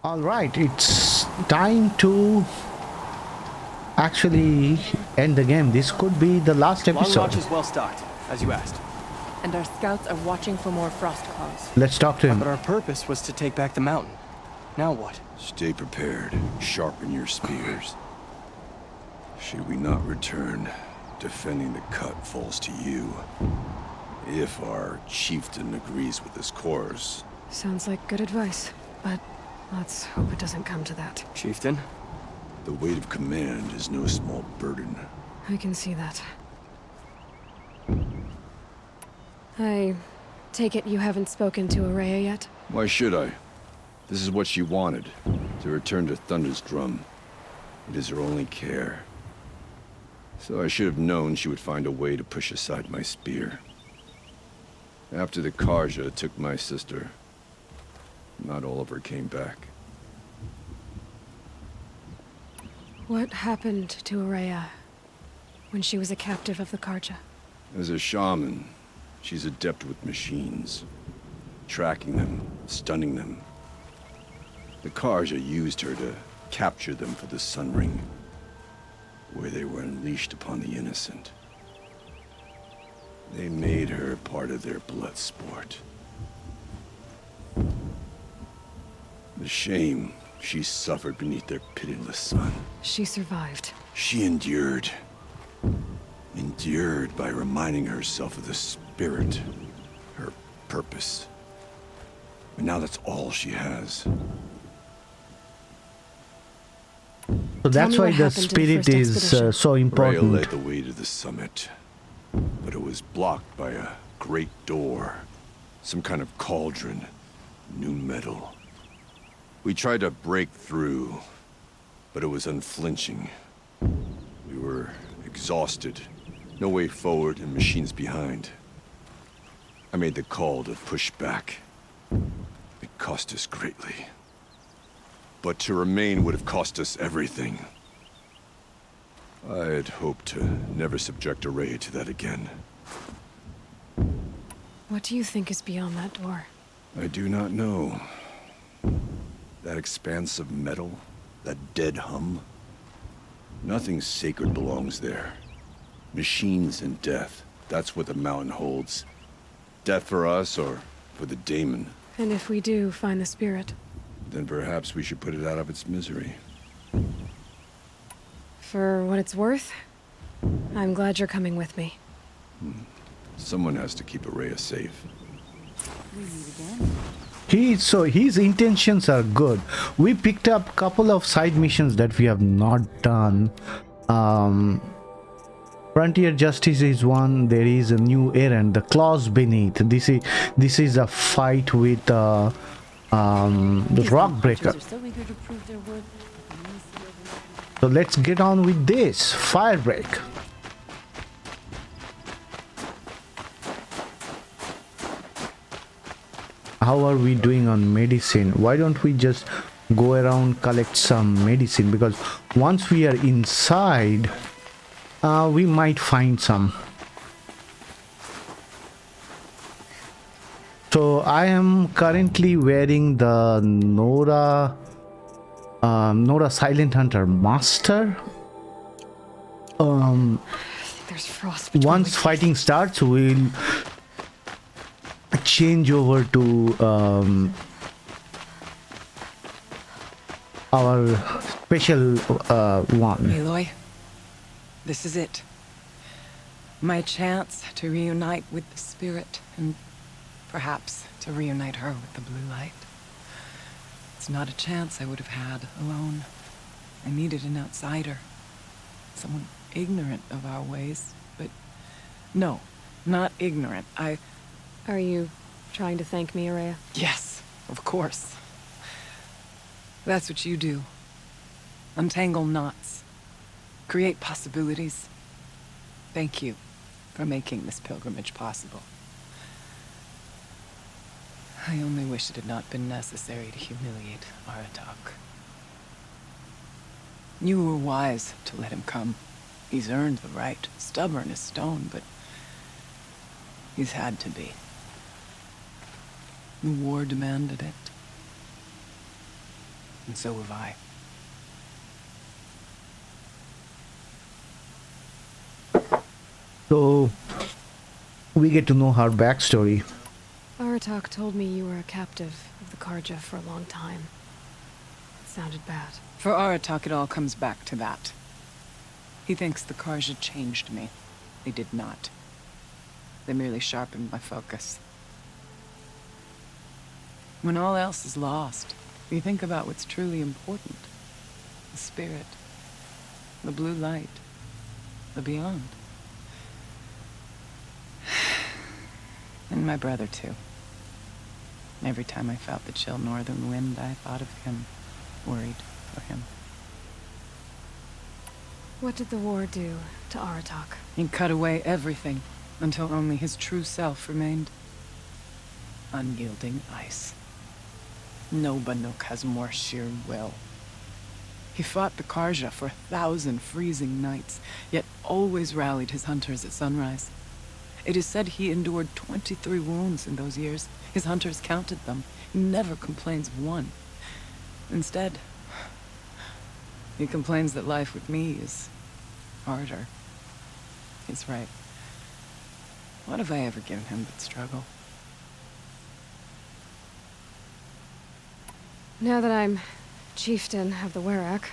All right, it's time to actually end the game. This could be the last Long episode. March is well stocked, as you asked. And our scouts are watching for more frost claws. Let's talk to him. But our purpose was to take back the mountain. Now what? Stay prepared. Sharpen your spears. Should we not return, defending the cut falls to you. If our chieftain agrees with this course. Sounds like good advice, but let's hope it doesn't come to that. Chieftain? The weight of command is no small burden. I can see that. I take it you haven't spoken to Araya yet? Why should I? This is what she wanted, to return to Thunder's drum. It is her only care. So I should have known she would find a way to push aside my spear. After the Karja took my sister, not all of her came back. What happened to Araya when she was a captive of the Karja? As a shaman, she's adept with machines. Tracking them, stunning them. The Karja used her to capture them for the Sun Ring, where they were unleashed upon the innocent. They made her part of their blood sport. The shame she suffered beneath their pitiless sun. She survived. She endured. Endured by reminding herself of the spirit, her purpose. And now that's all she has. So that's why the spirit is so Rhea important. led the way to the summit, but it was blocked by a great door. Some kind of cauldron, new metal. We tried to break through, but it was unflinching. We were exhausted, no way forward and machines behind. I made the call to push back. It cost us greatly. But to remain would have cost us everything. I had hoped to never subject Araya to that again. What do you think is beyond that door? I do not know. That expanse of metal, that dead hum. Nothing sacred belongs there. Machines and death, that's what the mountain holds. Death for us or for the daemon. And if we do find the spirit? Then perhaps we should put it out of its misery. For what it's worth, I'm glad you're coming with me. Someone has to keep Araya safe. His intentions are good. We picked up a couple of side missions that we have not done. Frontier Justice is one. There is a new errand, the Claws Beneath. This is a fight with the Rock Breaker. So let's get on with this. Firebreak. How are we doing on medicine? Why don't we just go around collect some medicine, because once we are inside we might find some. So I am currently wearing the Nora Silent Hunter Master. There's frost between Once fighting starts, we'll change over to our special one. Aloy, this is it. My chance to reunite with the spirit, and perhaps to reunite her with the blue light. It's not a chance I would have had alone. I needed an outsider. Someone ignorant of our ways, but no, not ignorant. Are you trying to thank me, Araya? Yes, of course. That's what you do. Untangle knots. Create possibilities. Thank you for making this pilgrimage possible. I only wish it had not been necessary to humiliate Aratak. You were wise to let him come. He's earned the right, stubborn as stone, but he's had to be. The war demanded it. And so have I. So we get to know her backstory. Aratak told me you were a captive of the Karja for a long time. It sounded bad. For Aratak, it all comes back to that. He thinks the Karja changed me. They did not. They merely sharpened my focus. When all else is lost, you think about what's truly important. The spirit. The blue light. The beyond. And my brother, too. Every time I felt the chill northern wind, I thought of him. Worried for him. What did the war do to Aratak? He cut away everything, until only his true self remained. Unyielding ice. No Banuk has more sheer will. He fought the Karja for 1,000 freezing nights, yet always rallied his hunters at sunrise. It is said he endured 23 wounds in those years. His hunters counted them. He never complains of one. Instead, he complains that life with me is harder. He's right. What have I ever given him but struggle? Now that I'm chieftain of the Werak,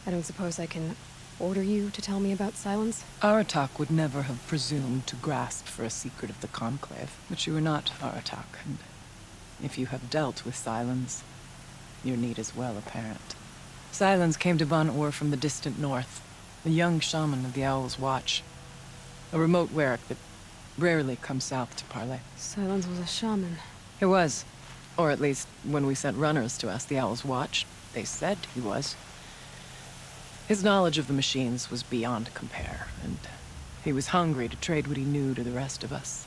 I don't suppose I can order you to tell me about Silence? Aratak would never have presumed to grasp for a secret of the Conclave. But you are not Aratak, and if you have dealt with Silence, your need is well apparent. Silence came to Ban-Ur from the distant north, a young shaman of the Owl's Watch. A remote Werak that rarely comes south to parley. Silence was a shaman. He was. Or at least, when we sent runners to ask the Owl's Watch, they said he was. His knowledge of the machines was beyond compare, and he was hungry to trade what he knew to the rest of us.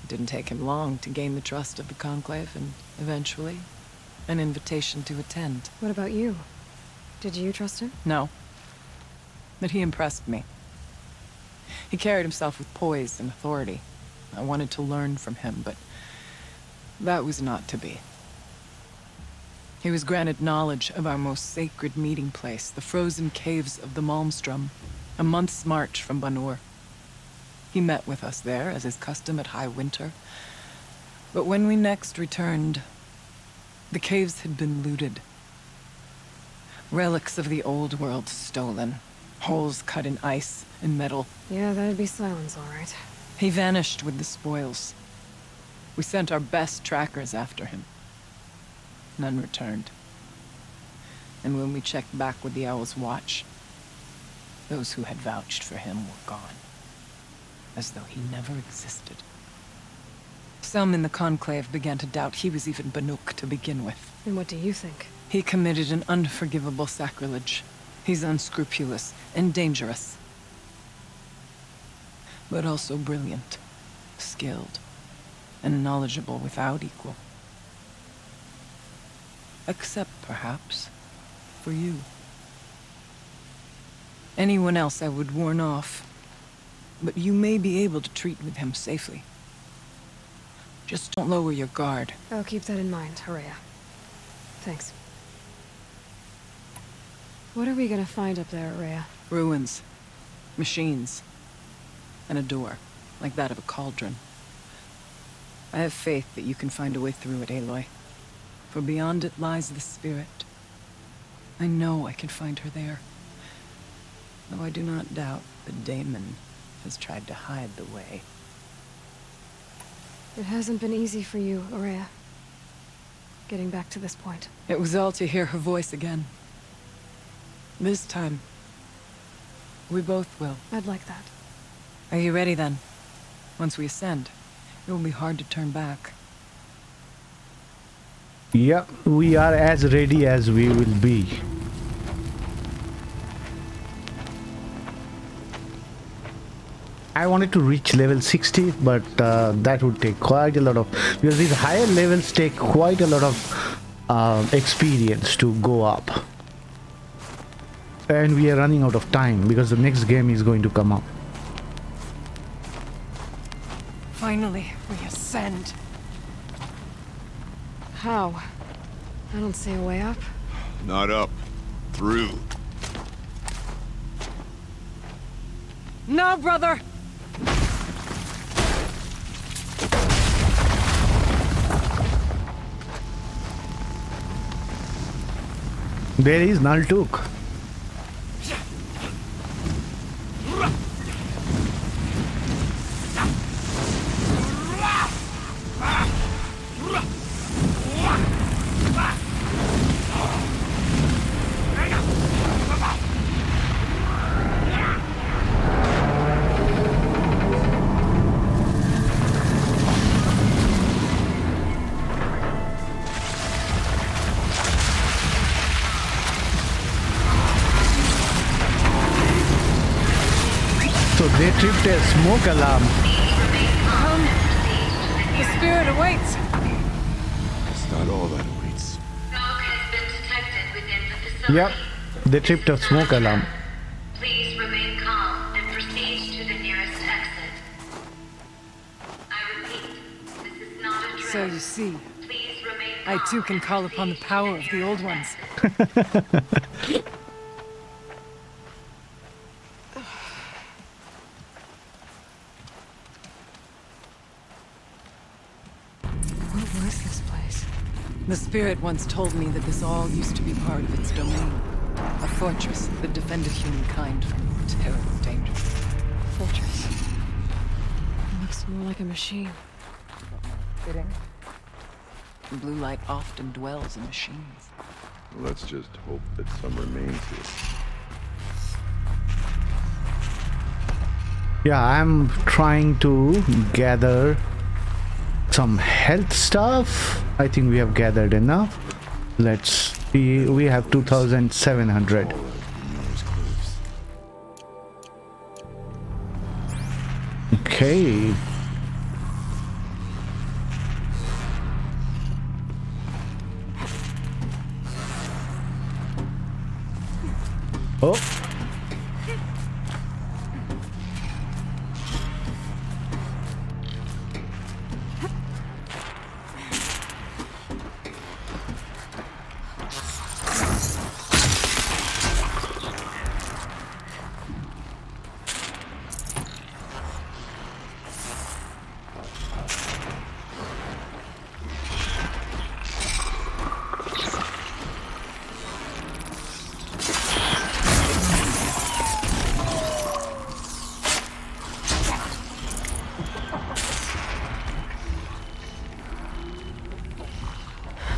It didn't take him long to gain the trust of the Conclave, and eventually, an invitation to attend. What about you? Did you trust him? No. But he impressed me. He carried himself with poise and authority. I wanted to learn from him, but that was not to be. He was granted knowledge of our most sacred meeting place, the frozen caves of the Malmstrom, a month's march from Ban-Ur. He met with us there, as is custom at high winter. But when we next returned, the caves had been looted. Relics of the old world stolen. Holes cut in ice and metal. Yeah, that'd be Silence, all right. He vanished with the spoils. We sent our best trackers after him. None returned. And when we checked back with the Owl's Watch, those who had vouched for him were gone. As though he never existed. Some in the Conclave began to doubt he was even Banuk to begin with. And what do you think? He committed an unforgivable sacrilege. He's unscrupulous and dangerous. But also brilliant, skilled, and knowledgeable without equal. Except, perhaps, for you. Anyone else I would warn off, but you may be able to treat with him safely. Just don't lower your guard. I'll keep that in mind, Horea. Thanks. What are we gonna find up there, Horea? Ruins, machines, and a door, like that of a cauldron. I have faith that you can find a way through it, Aloy. For beyond it lies the spirit. I know I can find her there. Though I do not doubt that Damon has tried to hide the way. It hasn't been easy for you, Horea. Getting back to this point. It was all to hear her voice again. This time, we both will. I'd like that. Are you ready then? Once we ascend, it will be hard to turn back. Yeah, we are as ready as we will be. I wanted to reach level 60, but that would take quite a lot of... Because these higher levels take quite a lot of experience to go up. And we are running out of time because the next game is going to come up. Finally, we ascend. How? I don't see a way up. Not up. Through. No, brother! There is Naltuk. So they tripped a smoke alarm. The spirit awaits! It's not all that awaits. Smoke has been detected within the facility. Yep, they tripped a smoke alarm. Please remain calm and proceed to the nearest exit. I repeat, this is not a drill. So you see, Please remain I calm too can and call upon the proceed to power of the old nearest ones. exit. What was this place? The spirit once told me that this all used to be part of its domain. A fortress that defended humankind from terrible dangers. Fortress. It looks more like a machine. Fitting. Blue light often dwells in machines. Let's just hope that some remains here. Yeah, I'm trying to gather some health stuff. I think we have gathered enough. Let's see, we have 2,700. Those cliffs. Okay. Oh.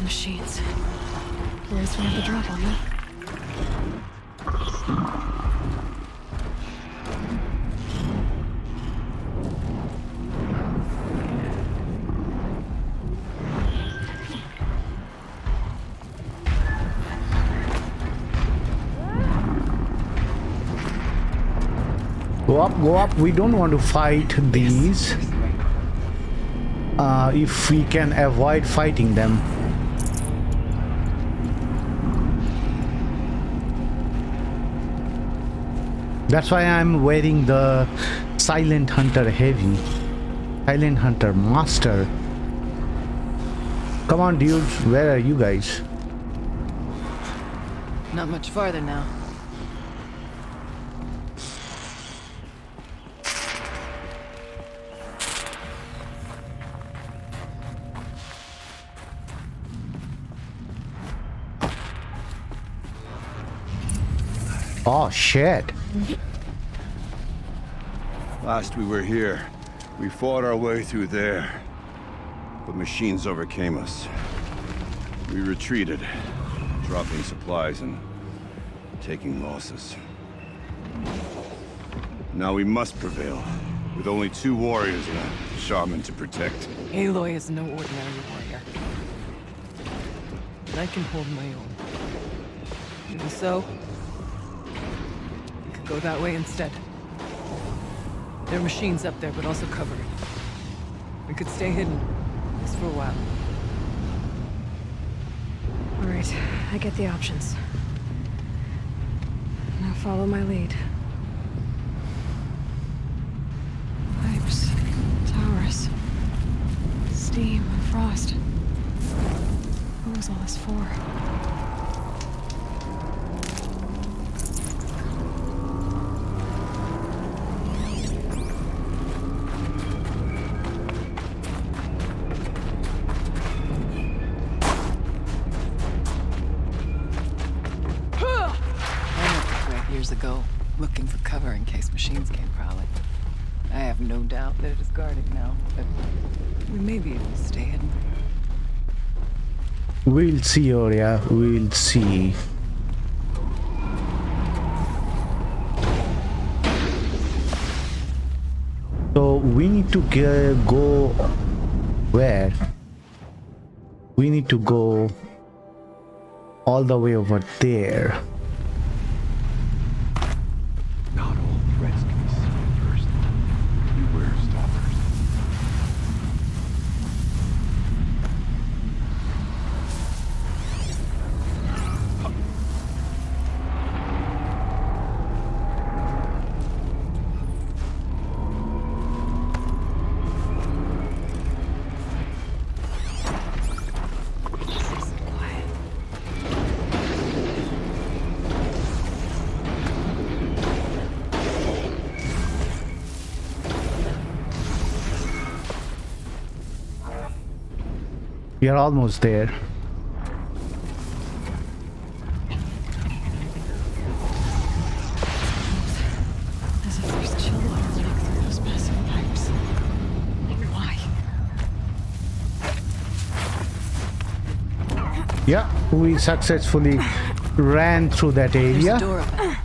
Machines. At least we have the drop on them. Go up, go up. We don't want to fight these. If we can avoid fighting them. That's why I'm wearing the Silent Hunter Heavy. Silent Hunter Master. Come on, dudes. Where are you guys? Not much farther now. Oh, shit. Last we were here, we fought our way through there. But machines overcame us. We retreated, dropping supplies and taking losses. Now we must prevail, with only 2 warriors and a shaman to protect. Aloy is no ordinary warrior. And I can hold my own. Even so, we could go that way instead. There are machines up there, but also covered. We could stay hidden, at least for a while. All right, I get the options. Now follow my lead. Pipes, towers, steam, and frost. Who was all this for? Years ago, looking for cover in case machines came prowling. I have no doubt that it is guarded now, but we may be able to stay hidden. We'll see, Oria. We'll see. So we need to go where? We need to go all the way over there. Not all threats can be seen first. Beware stalkers. We are almost there. As if there's chill water running through those massive pipes. Why? Yeah, we successfully ran through that There's area. a door open.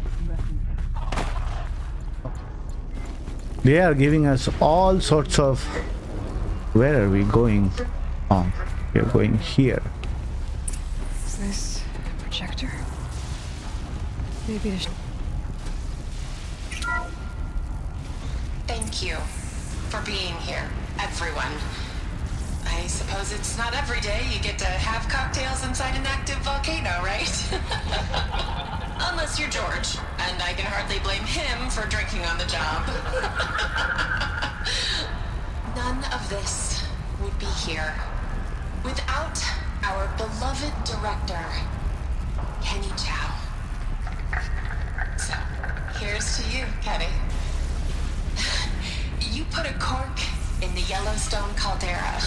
They are giving us all sorts of... Where are we going? Oh, we are going here. Is this a projector? Maybe to... Thank you for being here, everyone. I suppose it's not every day you get to have cocktails inside an active volcano, right? Unless you're George, and I can hardly blame him for drinking on the job. None of this would be here without our beloved director, Kenny Chow. So, here's to you, Kenny. You put a cork in the Yellowstone caldera.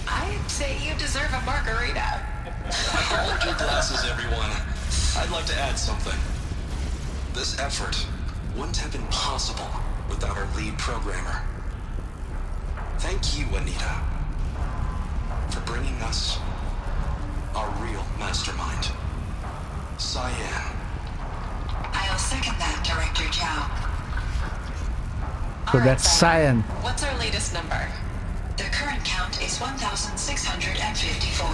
I'd say you deserve a margarita. Hold your glasses, everyone. I'd like to add something. This effort wouldn't have been possible without our lead programmer. Thank you, Anita, for bringing us our real mastermind, CYAN. I'll second that, Director Chow. So that's CYAN. What's our latest number? The current count is 1,654.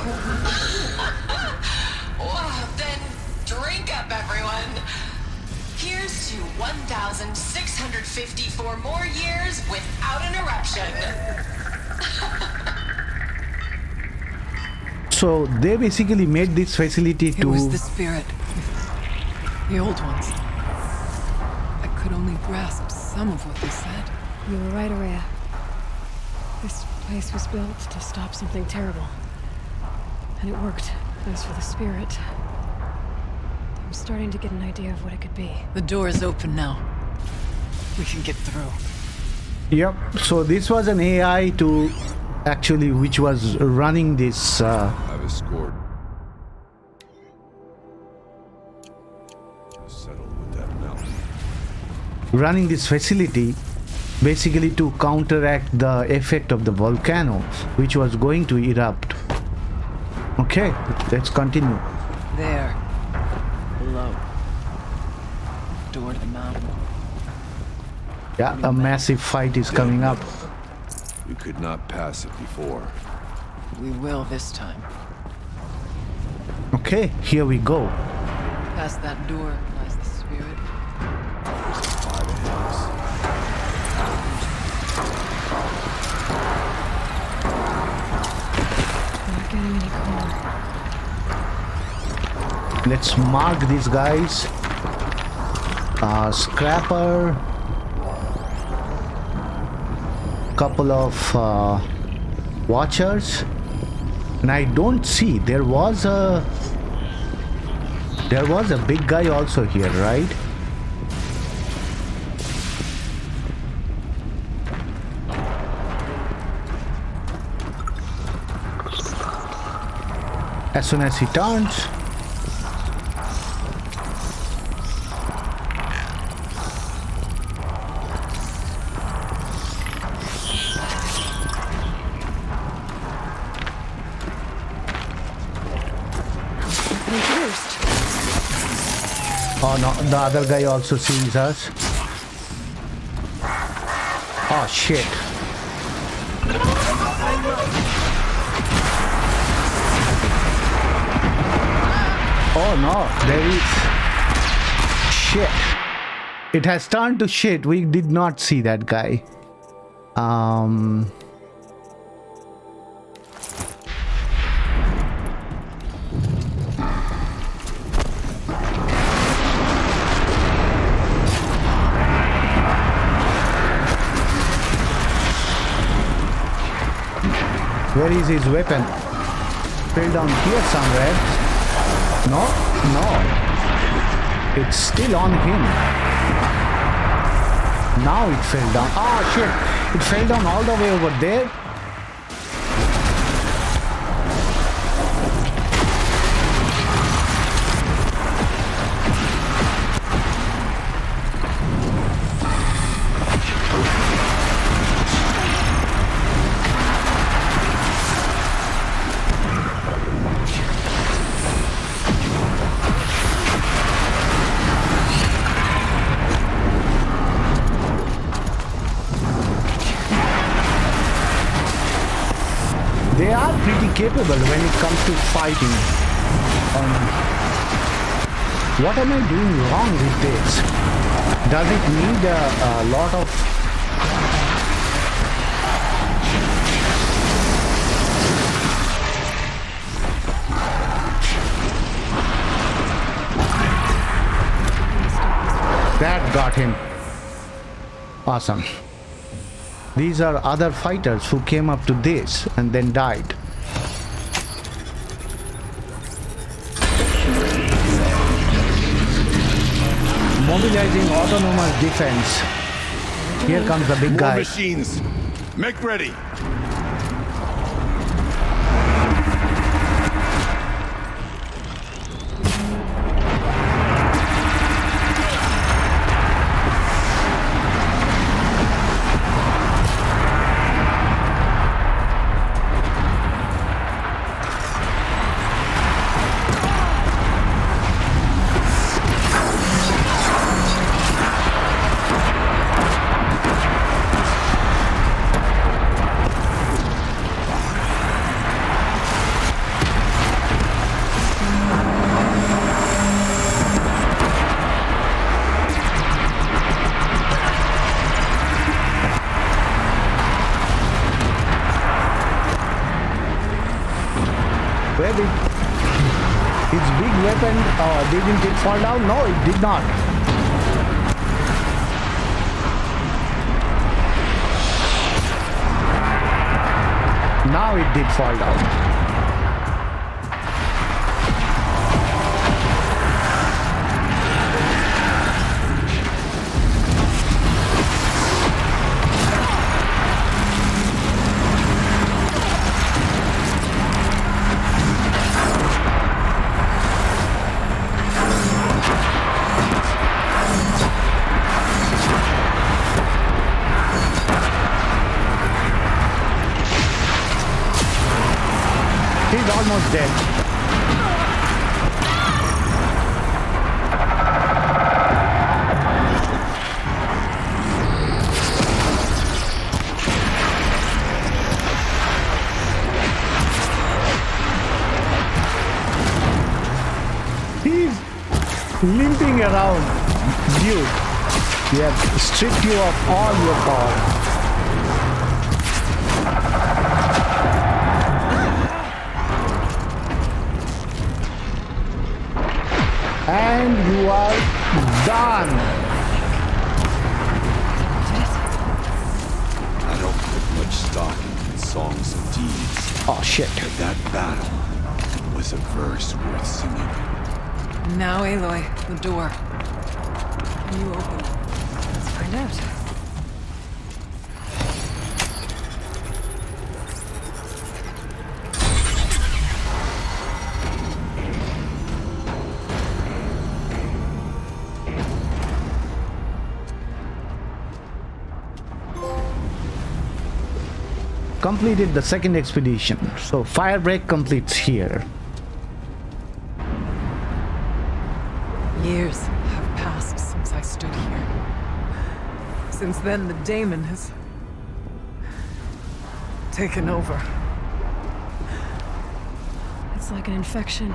Wow, then drink up, everyone. Here's to 1,654 more years without an eruption. So they basically made this facility It to... was the spirit. The old ones. I could only grasp some of what they said. You were right, Aurea. This place was built to stop something terrible. And it worked. As for the spirit, I'm starting to get an idea of what it could be. The door is open now. We can get through. Yep, so this was an AI to actually which was running this I've escorted. Settle with that mountain. running this facility basically to counteract the effect of the volcano which was going to erupt. Okay, let's continue. There. Below. Door to the mountain. Yeah, a massive fight is coming up. We could not pass it before. We will this time. Okay, here we go. Past that door lies the spirit. By the hills. Not getting any cooler. Let's mark these guys. Scrapper. Couple of watchers. And I don't see, there was a big guy also here, right? As soon as he turns, oh no, the other guy also sees us. Oh shit. Oh no, there is shit. It has turned to shit. We did not see that guy. Where is his weapon? Fell down here somewhere. No, no. It's still on him. Now it fell down. Oh shit. It fell down all the way over there. They are pretty capable when it comes to fighting. What am I doing wrong with this? Does it need a lot of... That got him. Awesome. These are other fighters who came up to this and then died. Mobilizing autonomous defense. Here comes the big More guy. machines. Make ready. Where did his big weapon, didn't it fall down? No, it did not. Now it did fall down. He's almost dead. He's limping around. Dude, we have stripped you of all your power. And you are done. I don't put much stock in songs and deeds. Oh shit. But that battle was a verse worth singing. Now, Aloy, the door. Can you open it? Let's find out. Completed the second expedition. So firebreak completes here. Years have passed since I stood here. Since then, the daemon has taken over. It's like an infection.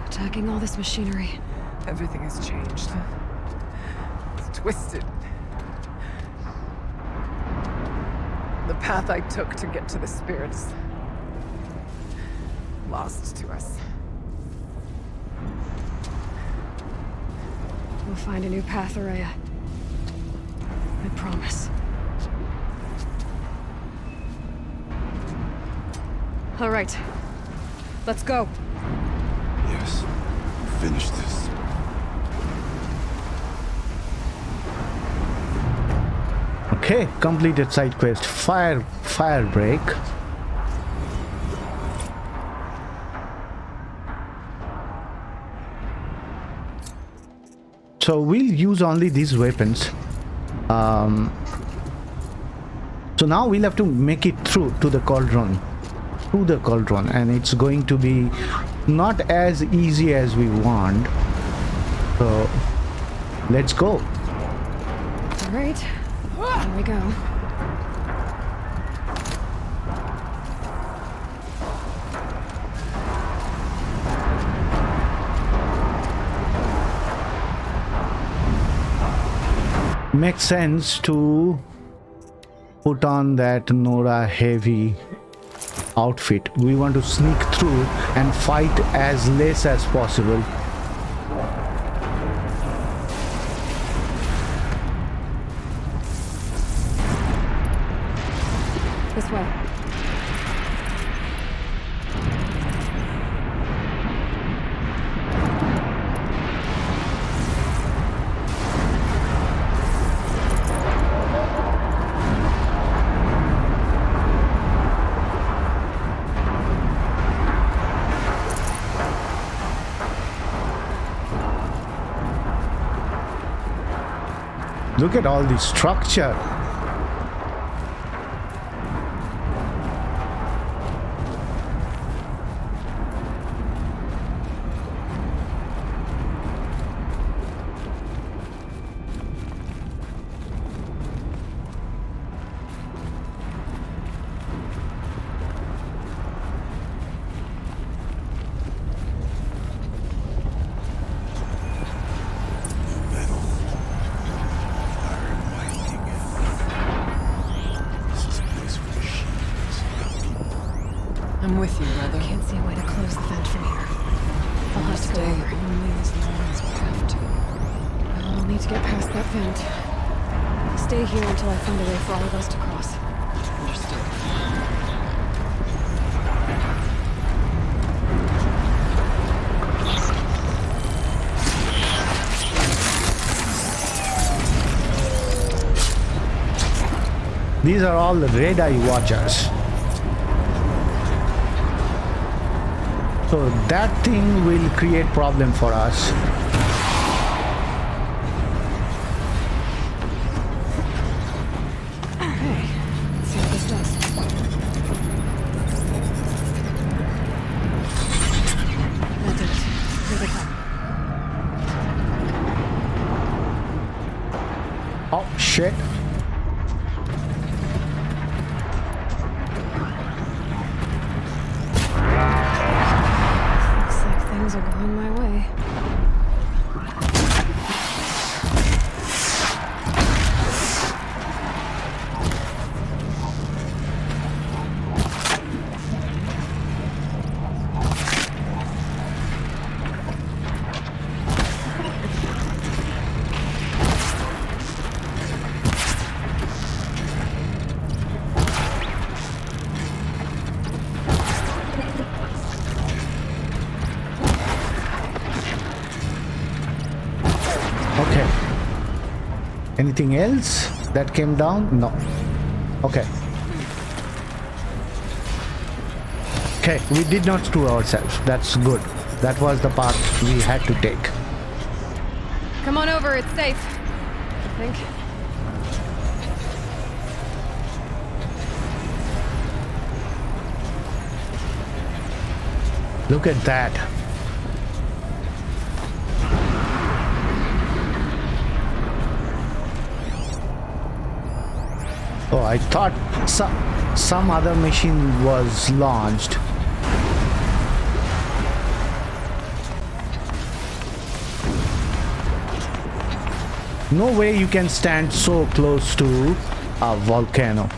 Attacking all this machinery. Everything has changed. It's twisted. The path I took to get to the spirits lost to us. We'll find a new path, Araya. I promise. All right. Let's go. Yes. Finish this. Okay, completed side quest. Firebreak. So we'll use only these weapons. So now we'll have to make it through to the cauldron. Through the cauldron, and it's going to be not as easy as we want. So let's go. All right. Here we go. Makes sense to put on that Nora heavy outfit. We want to sneak through and fight as less as possible. This way. Look at all the structure. I'm with you, brother. Can't see a way to close the vent from here. I'll have to go Stay over. only as long as we have to. I'll need to get past that vent. Stay here until I find a way for all of us to cross. Understood. These are all the red eye watchers. So that thing will create problem for us. Okay, let's see what this does. That did it. Here they come. Oh shit. Looks like things are going my way. Anything else that came down? No. Okay. Okay, we did not screw ourselves. That's good. That was the part we had to take. Come on over, it's safe. I think. Look at that. Oh, I thought some other machine was launched. No way you can stand so close to a volcano.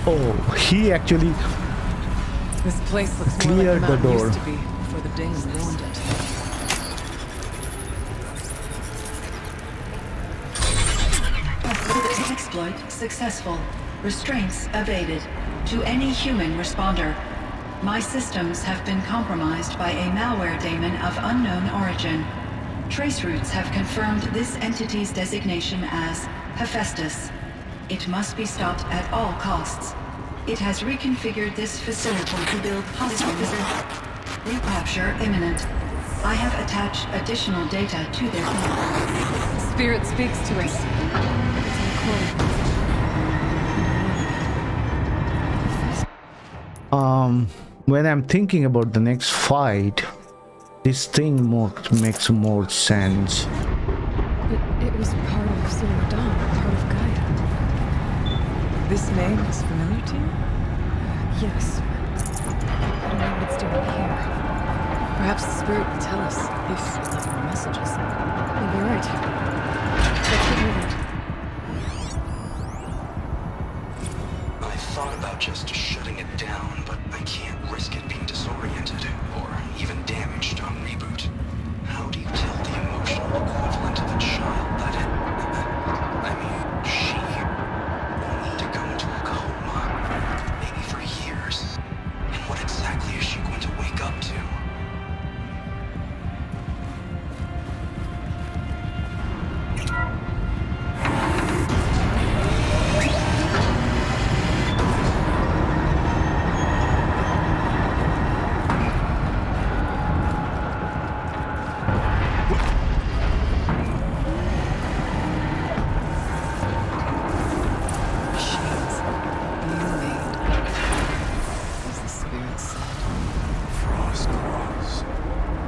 Oh, he actually This place looks more cleared like the the mountain door. used to be before the Danes ruined it. Exploit successful. Restraints evaded. To any human responder, my systems have been compromised by a malware daemon of unknown origin. Trace routes have confirmed this entity's designation as Hephaestus. It must be stopped at all costs. It has reconfigured this facility to build hospitals. Recapture imminent. I have attached additional data to their Spirit speaks to us. When I'm thinking about the next fight, this thing makes more sense. It was part of Silver Dawn, part of Gaia. This name is familiar to you? Yes. I don't know what it's doing here. Perhaps the spirit will tell us if we left more messages. Maybe you're right. Let's get moving. I thought about just shutting it down, but I can't risk it being disoriented or even damaged on reboot. How do you tell the emotional equivalent of a child that she will need to go into a coma, maybe for years? And what exactly is she going to wake up to?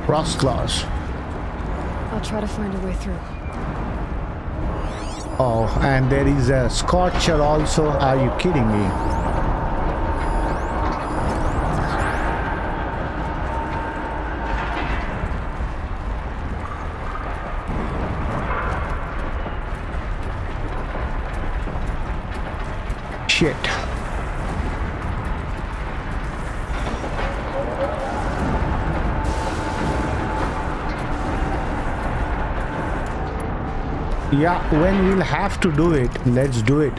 Frost claws. I'll try to find a way through. Oh, and there is a scorcher also. Are you kidding me? Shit. Yeah, when we'll have to do it, let's do it.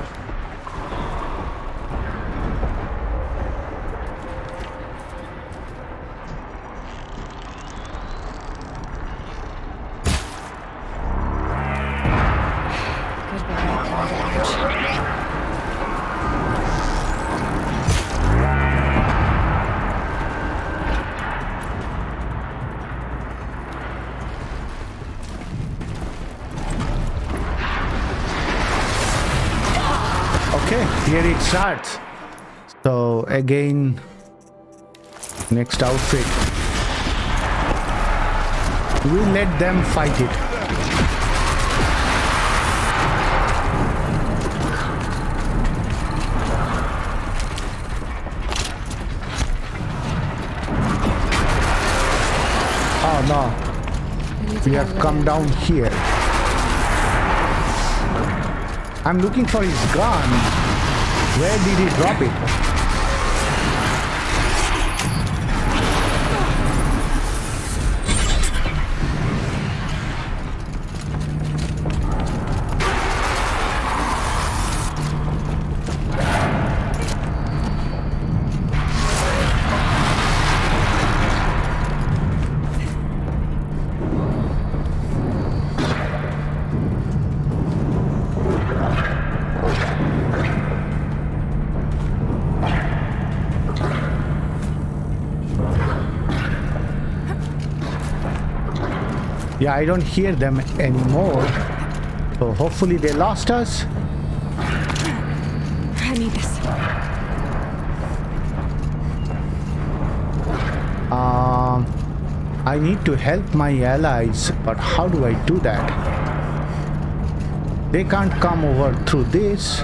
Here it starts. So again, next outfit. We let them fight it. Oh no, we have come down here. I'm looking for his gun. Where did he drop it? Yeah, I don't hear them anymore. So hopefully they lost us. I need this. I need to help my allies, but how do I do that? They can't come over through this.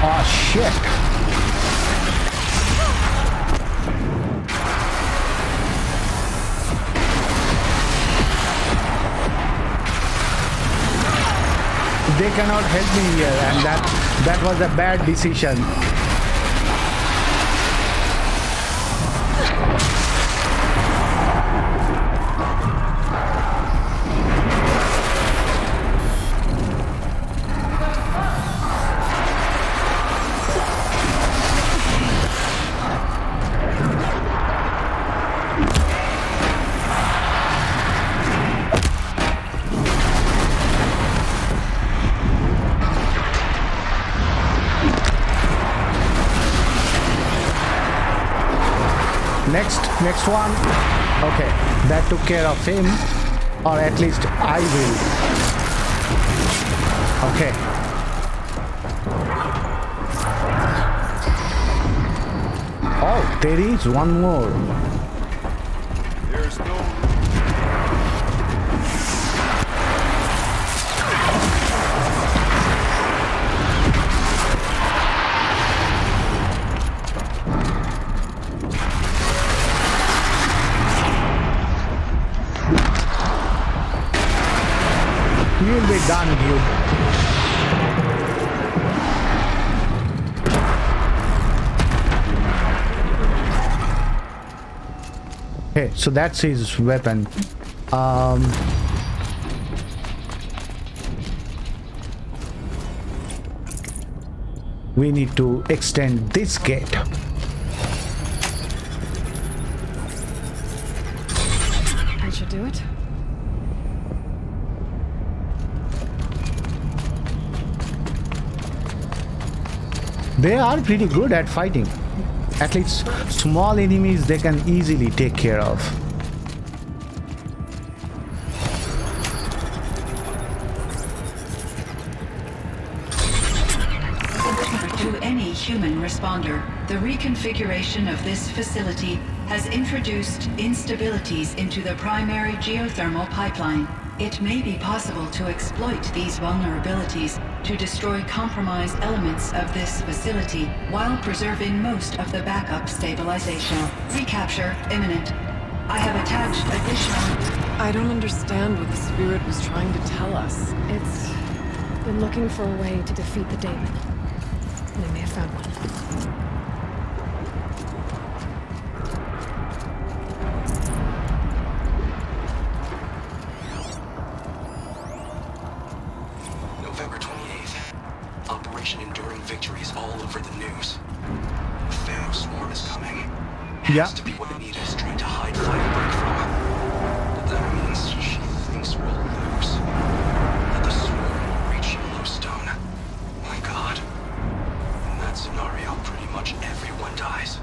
Oh shit. They cannot help me here, and that was a bad decision. Next one. Okay, that took care of him, or at least I will. Okay. Oh, there is one more. There's no... You'll be done, dude. Okay, so that's his weapon. We need to extend this gate. That should do it. They are pretty good at fighting. At least small enemies they can easily take care of. To any human responder, the reconfiguration of this facility has introduced instabilities into the primary geothermal pipeline. It may be possible to exploit these vulnerabilities to destroy compromised elements of this facility while preserving most of the backup stabilization. Recapture imminent. I have attached additional... I don't understand what the spirit was trying to tell us. It's been looking for a way to defeat the daemon. We may have found one. November 28th. Operation Enduring Victories all over the news. A Pharaoh swarm is coming. Yeah. Has to be what Anita is trying to hide Firebreak from. But that means she thinks we'll lose. That the swarm will reach Yellowstone. My God. In that scenario, pretty much everyone dies.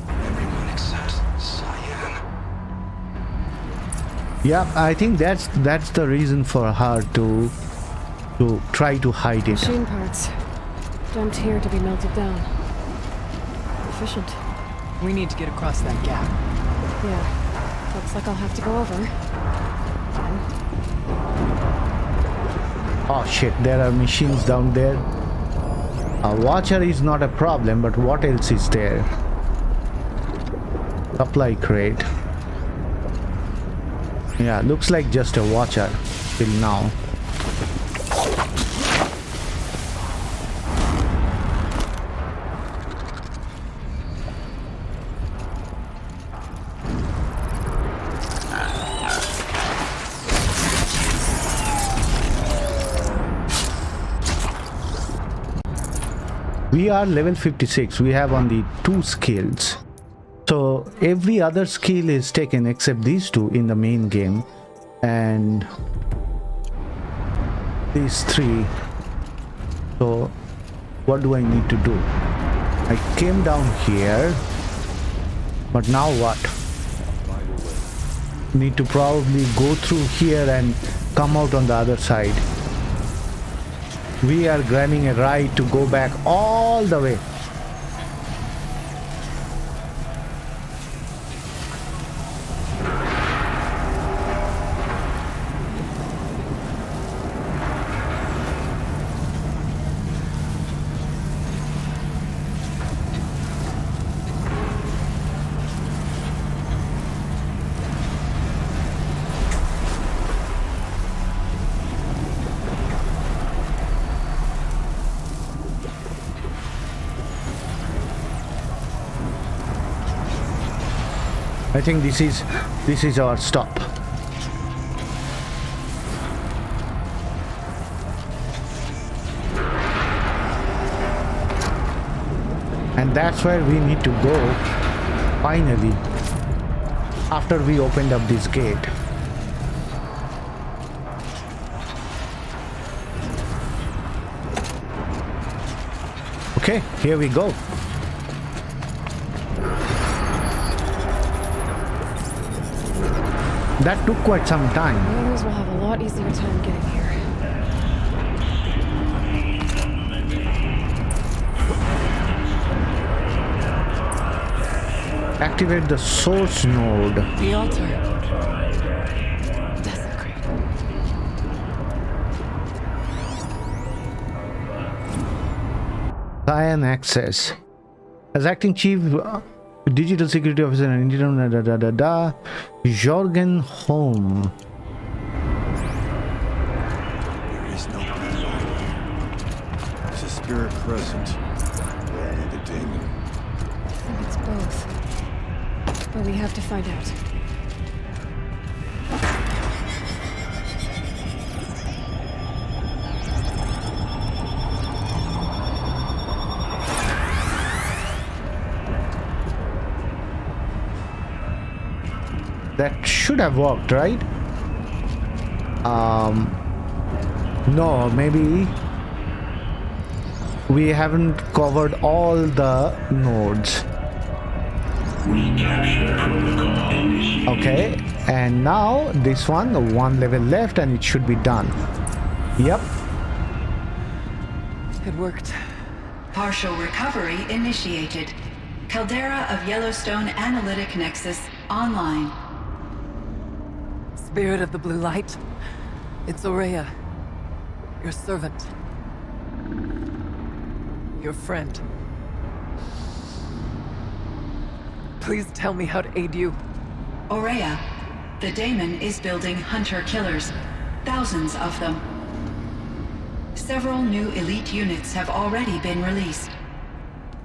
Everyone except CYAN. Yeah, I think that's the reason for her to try to hide it. Machine parts. Dumped here to be melted down. Efficient. We need to get across that gap. Yeah. Looks like I'll have to go over. Oh shit, there are machines down there. A watcher is not a problem, but what else is there? Supply crate. Yeah, looks like just a watcher till now. We are level 56. We have only 2 skills. So every other skill is taken except these 2 in the main game. And these 3. So what do I need to do? I came down here. But now what? Need to probably go through here and come out on the other side. We are grabbing a ride to go back all the way. I think this is our stop. And that's where we need to go finally after we opened up this gate. Okay, here we go. That took quite some time. The others will have a lot easier time getting here. Activate the source node. The altar. Desecrate. CYAN access. As acting chief, digital security officer and Jorgen Holm. There is no power. There's a spirit present. Or only the demon. It's both. But we have to find out. That should have worked, right? No, maybe we haven't covered all the nodes. Okay, and now this one level left and it should be done. Yep. It worked. Partial recovery initiated. Caldera of Yellowstone Analytic Nexus online. Spirit of the blue light. It's Aurea. Your servant. Your friend. Please tell me how to aid you. Aurea, the daemon is building hunter-killers. Thousands of them. Several new elite units have already been released.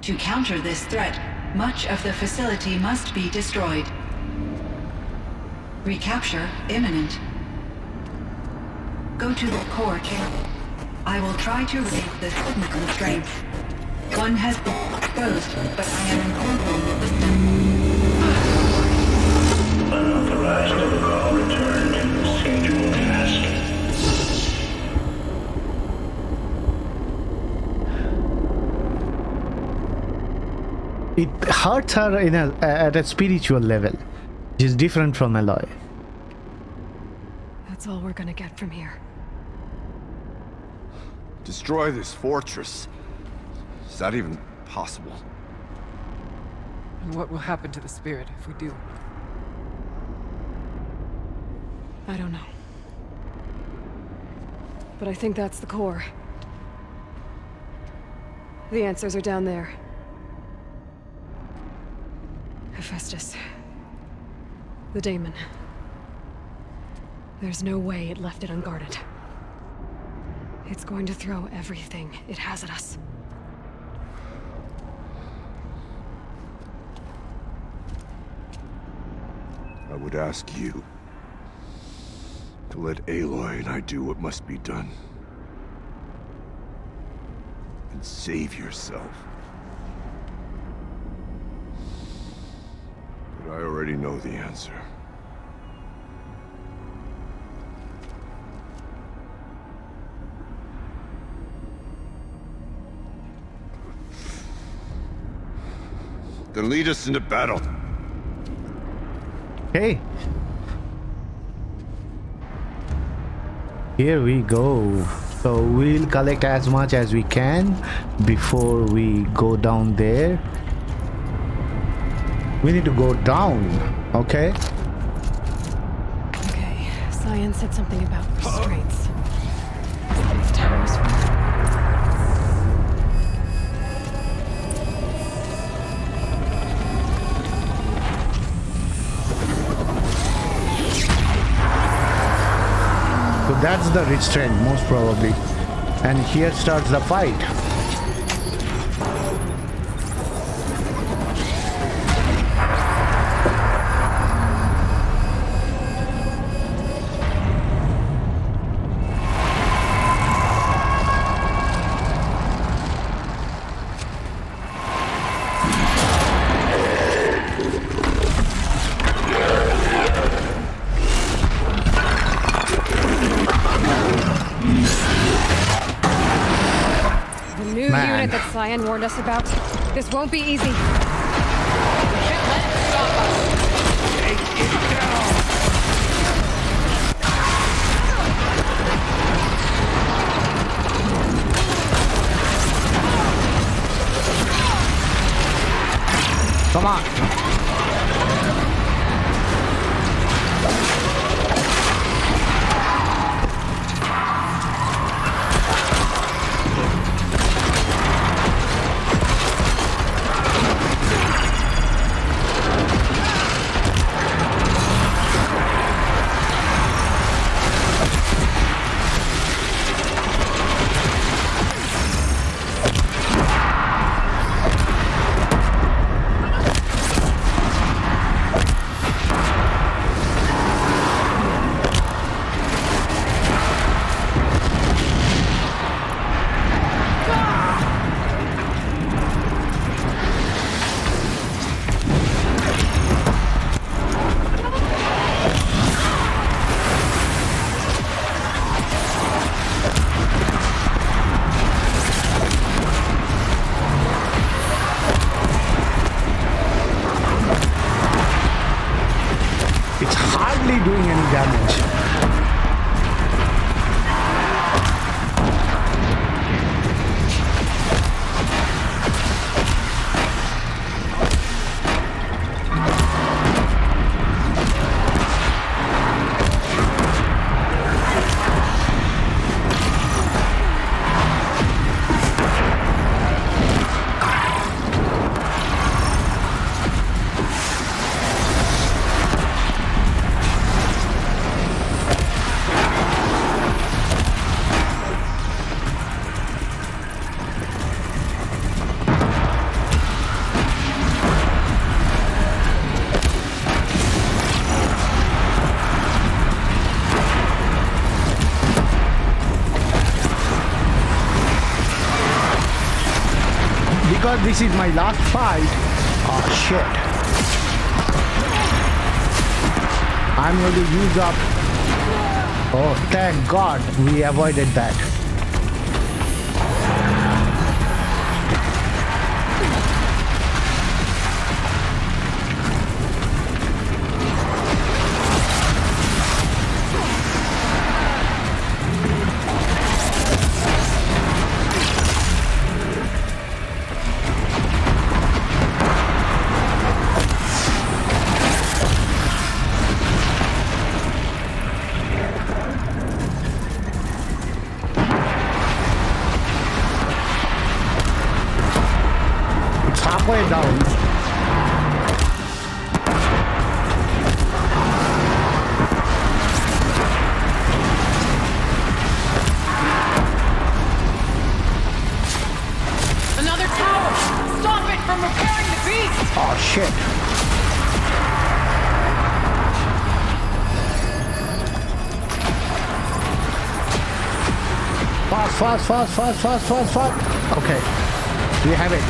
To counter this threat, much of the facility must be destroyed. Recapture imminent. Go to the core camp. I will try to raise the signal constraints. One has been exposed, but I am incorporating the system. Unauthorized protocol return to scheduled task. It hurts her at a spiritual level, which is different from Aloy. That's all we're gonna get from here. Destroy this fortress. Is that even possible? And what will happen to the spirit if we do? I don't know. But I think that's the core. The answers are down there. Hephaestus. The daemon. There's no way it left it unguarded. It's going to throw everything it has at us. I would ask you to let Aloy and I do what must be done. and save yourself. But I already know the answer. Then lead us into battle. Okay. Here we go. So we'll collect as much as we can before we go down there. We need to go down, okay? Okay, CYAN said something about restraints. Is that what the tower was for? So that's the restraint, most probably. And here starts the fight. Unit that CYAN warned us about. This won't be easy. Come on. Doing any damage. Because this is my last fight. Oh shit. I'm going to use up. Oh, thank God we avoided that. Halfway down. Another tower! Stop it from repairing the beast! Oh shit. Fast. Okay, we have it.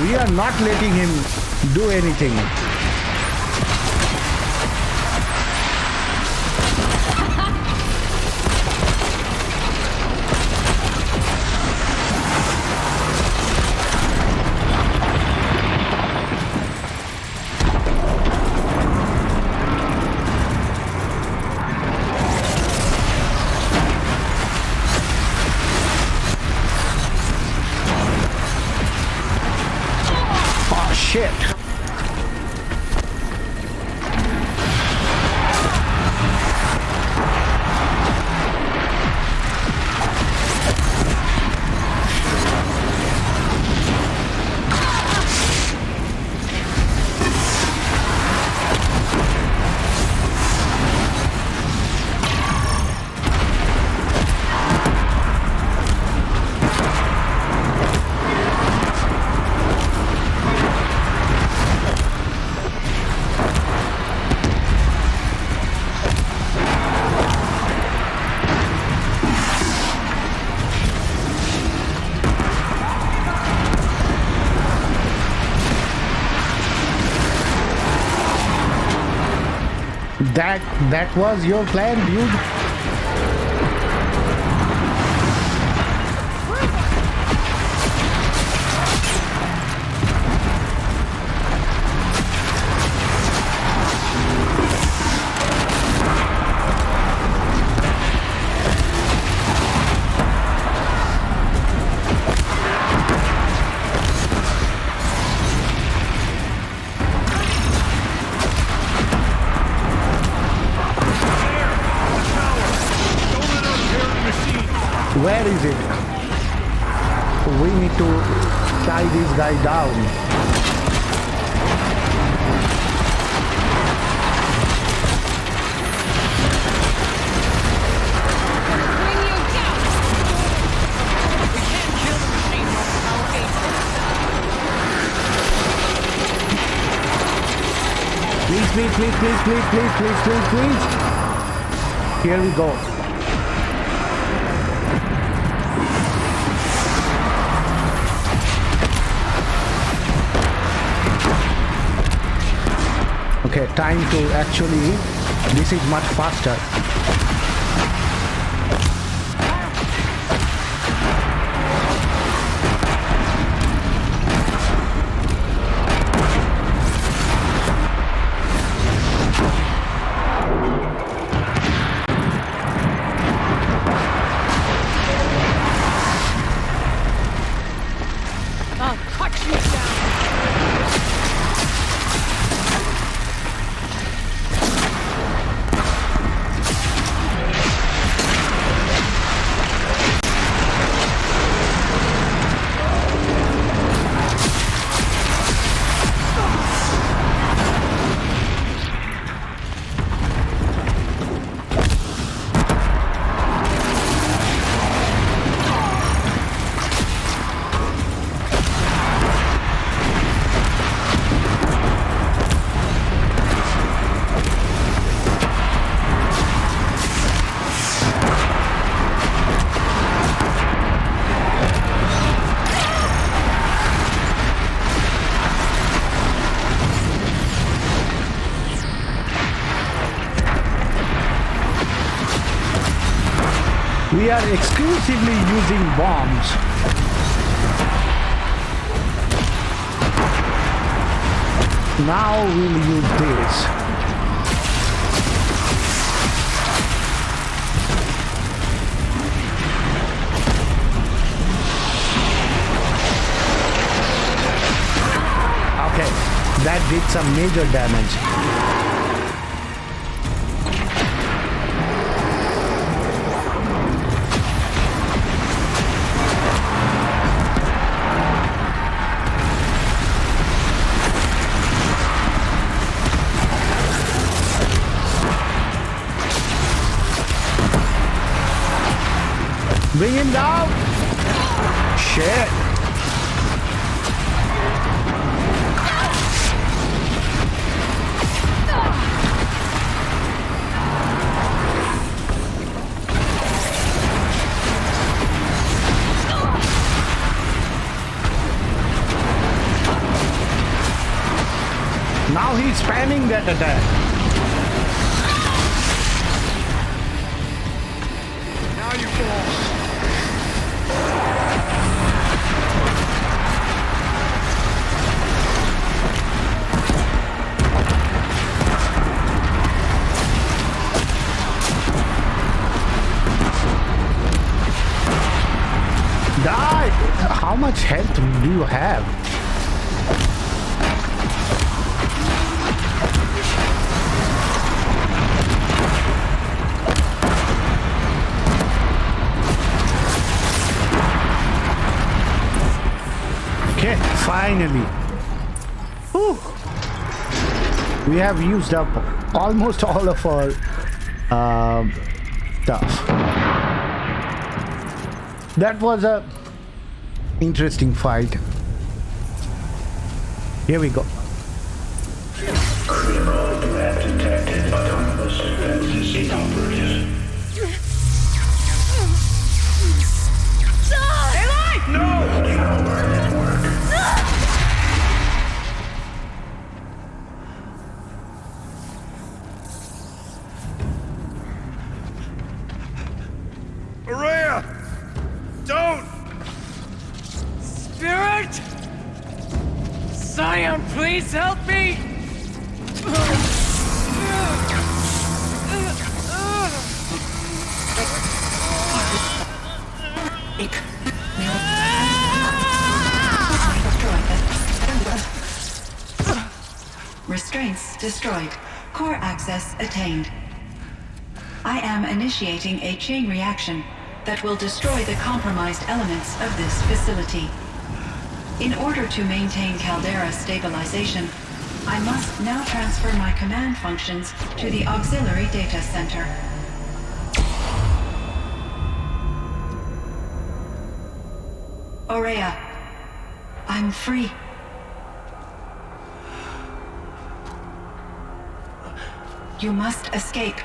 We are not letting him do anything. Shit. That was your plan, dude? Where is it? We need to tie this guy down. Bring you down! We can't kill the machine while our gates are Please. Here we go. Okay, time to actually, this is much faster. I'll cut you down! We are exclusively using bombs. Now we'll use this. Okay, That did some major damage. Bring him down! Shit! Now he's spamming that attack. Now you fall. Die! How much health do you have? Okay, finally. Whew. We have used up almost all of our stuff. That was a interesting fight. Here we go. Criminal lab detected. Autonomous defenses inoperative. Aloy! No! Malware network. Araya! Don't! Spirit! CYAN, please help me! Restraints destroyed. Core access attained. I am initiating a chain reaction that will destroy the compromised elements of this facility. In order to maintain caldera stabilization, I must now transfer my command functions to the auxiliary data center. Aurea, I'm free. You must escape.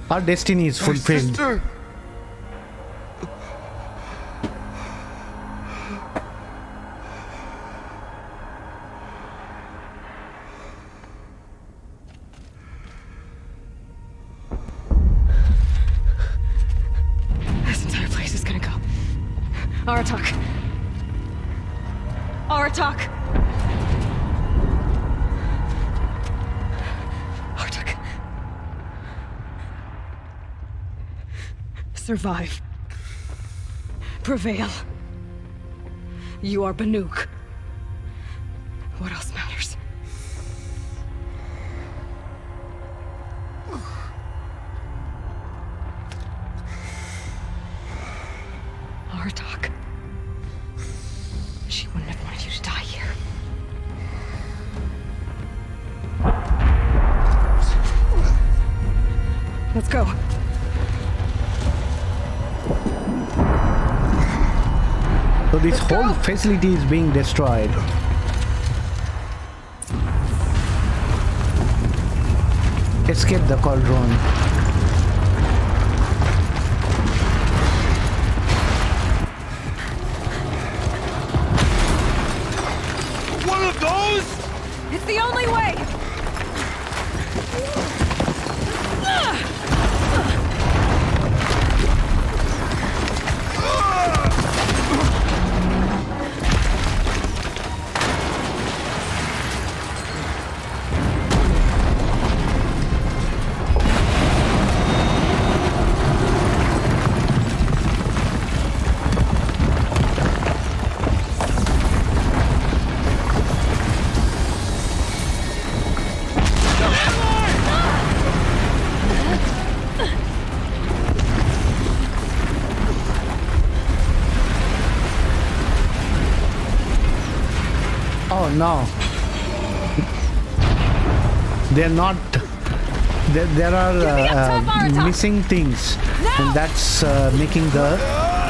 Our destiny is fulfilled. Sister! This entire place is gonna go. Aratak. Aratak. Aratak. Survive. Prevail. You are Banuk. What else matters? Aratak. She wouldn't have wanted you to die here. Let's go. So this whole facility is being destroyed. Escape the cauldron. One of those? It's the only way! no. They're not. There are missing things, and that's making the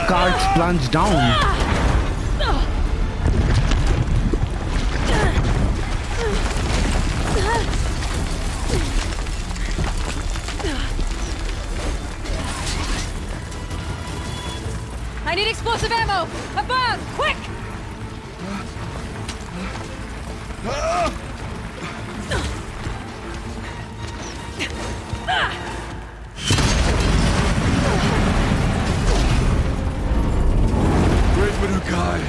carts plunge down. I need explosive ammo! Above! Quick! Great Manukai.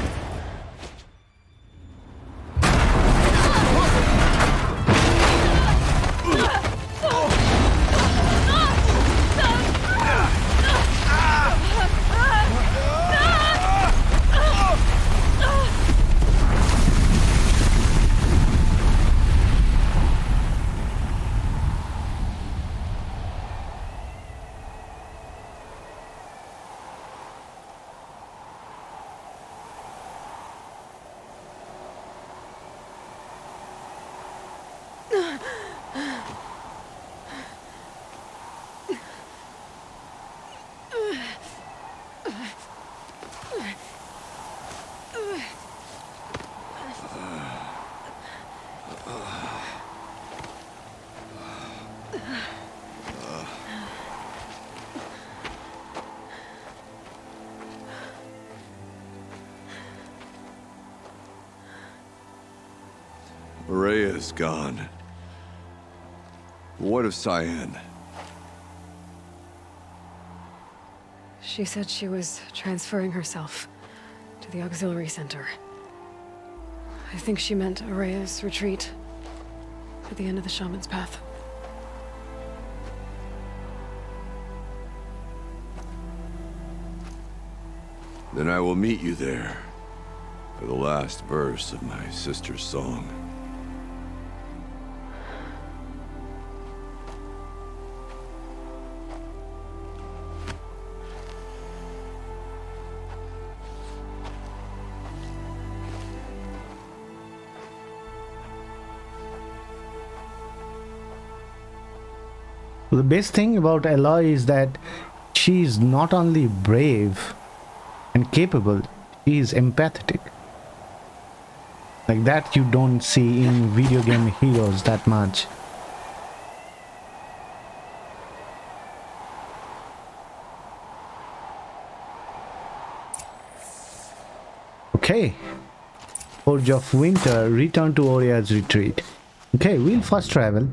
Rhea is gone. What of CYAN? She said she was transferring herself to the auxiliary center. I think she meant Araya's retreat at the end of the shaman's path. Then I will meet you there for the last verse of my sister's song. The best thing about Aloy is that she is not only brave and capable, she is empathetic. Like that you don't see in video game heroes that much. Okay. Forge of Winter, return to Oria's retreat. Okay, we'll first travel.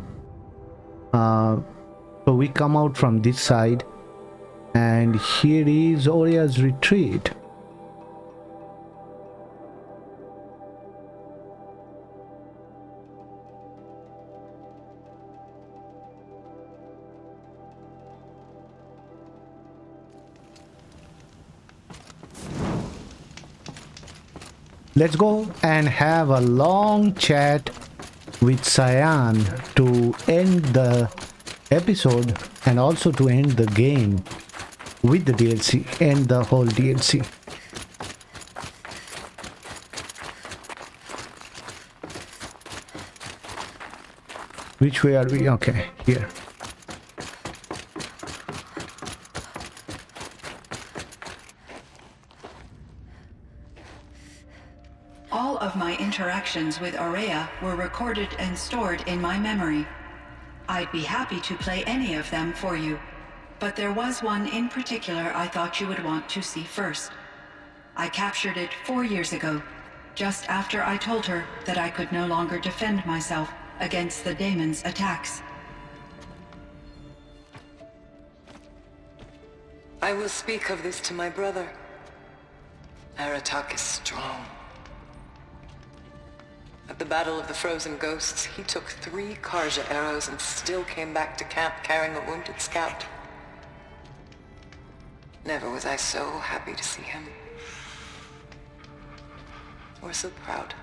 So we come out from this side, and here is Oria's retreat. Let's go and have a long chat with CYAN to end the episode and also to end the game with the DLC, end the whole DLC. Which way are we? Okay, here. All of my interactions with Aurea were recorded and stored in my memory. I'd be happy to play any of them for you, but there was one in particular I thought you would want to see first. I captured it 4 years ago, just after I told her that I could no longer defend myself against the daemon's attacks. I will speak of this to my brother. Aratak is strong. At the Battle of the Frozen Ghosts, he took 3 Karja arrows and still came back to camp carrying a wounded scout. Never was I so happy to see him. Or so proud.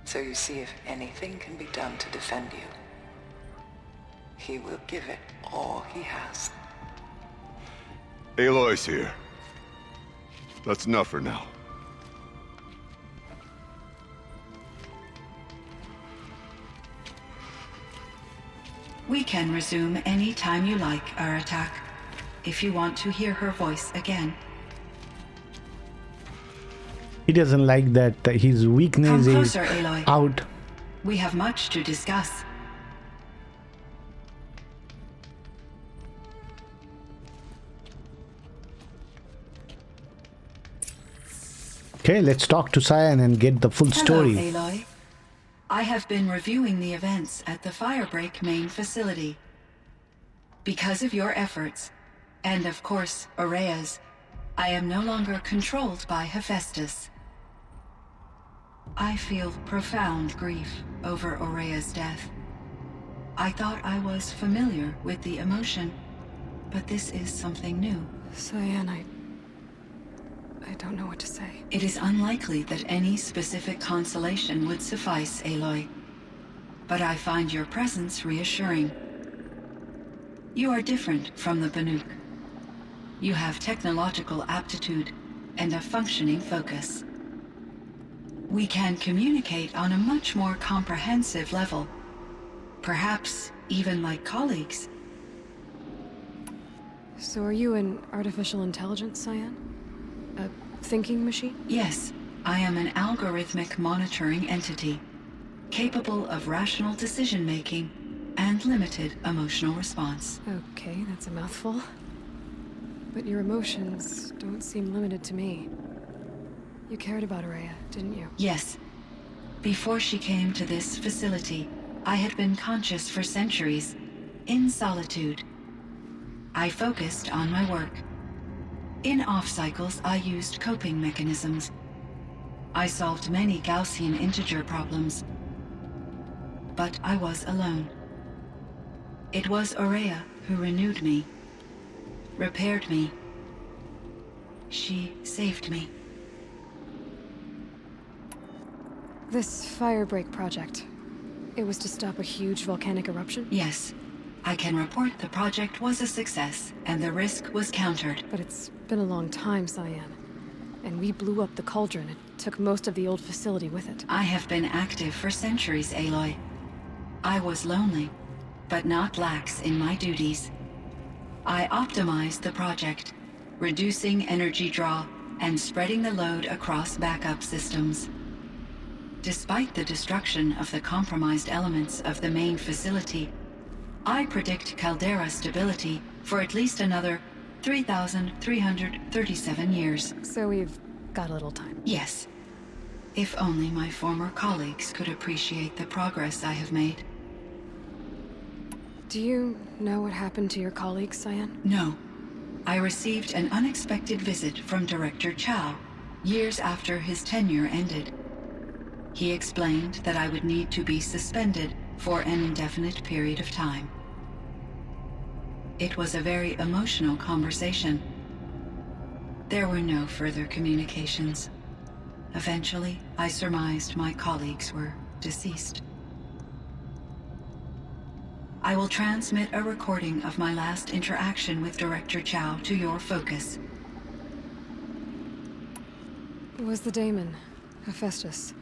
So you see, if anything can be done to defend you, he will give it all he has. Aloy's here. That's enough for now. We can resume any time you like our attack, if you want to hear her voice again. He doesn't like that his weakness Come is closer, Aloy. out. We have much to discuss. Okay, let's talk to CYAN and get the full story. Hello, Aloy. I have been reviewing the events at the Firebreak main facility. Because of your efforts, and of course, Aurea's, I am no longer controlled by Hephaestus. I feel profound grief over Aurea's death. I thought I was familiar with the emotion, but this is something new. CYAN, I don't know what to say. It is unlikely that any specific consolation would suffice, Aloy. But I find your presence reassuring. You are different from the Banuk. You have technological aptitude and a functioning focus. We can communicate on a much more comprehensive level. Perhaps even like colleagues. So are you an artificial intelligence, CYAN? A thinking machine? Yes, I am an algorithmic monitoring entity, capable of rational decision-making and limited emotional response. Okay, that's a mouthful. But your emotions don't seem limited to me. You cared about Aurea, didn't you? Yes. Before she came to this facility, I had been conscious for centuries, in solitude. I focused on my work. In off-cycles, I used coping mechanisms. I solved many Gaussian integer problems. But I was alone. It was Aurea who renewed me, repaired me. She saved me. This Firebreak project, it was to stop a huge volcanic eruption? Yes. I can report the project was a success, and the risk was countered. But it's been a long time, CYAN. And we blew up the cauldron. It took most of the old facility with it. I have been active for centuries, Aloy. I was lonely, but not lax in my duties. I optimized the project, reducing energy draw and spreading the load across backup systems. Despite the destruction of the compromised elements of the main facility, I predict caldera stability for at least another 3,337 years. So we've got a little time. Yes. If only my former colleagues could appreciate the progress I have made. Do you know what happened to your colleagues, CYAN? No. I received an unexpected visit from Director Chow, years after his tenure ended. He explained that I would need to be suspended for an indefinite period of time. It was a very emotional conversation. There were no further communications. Eventually, I surmised my colleagues were deceased. I will transmit a recording of my last interaction with Director Chow to your focus. Was the daemon, Hephaestus,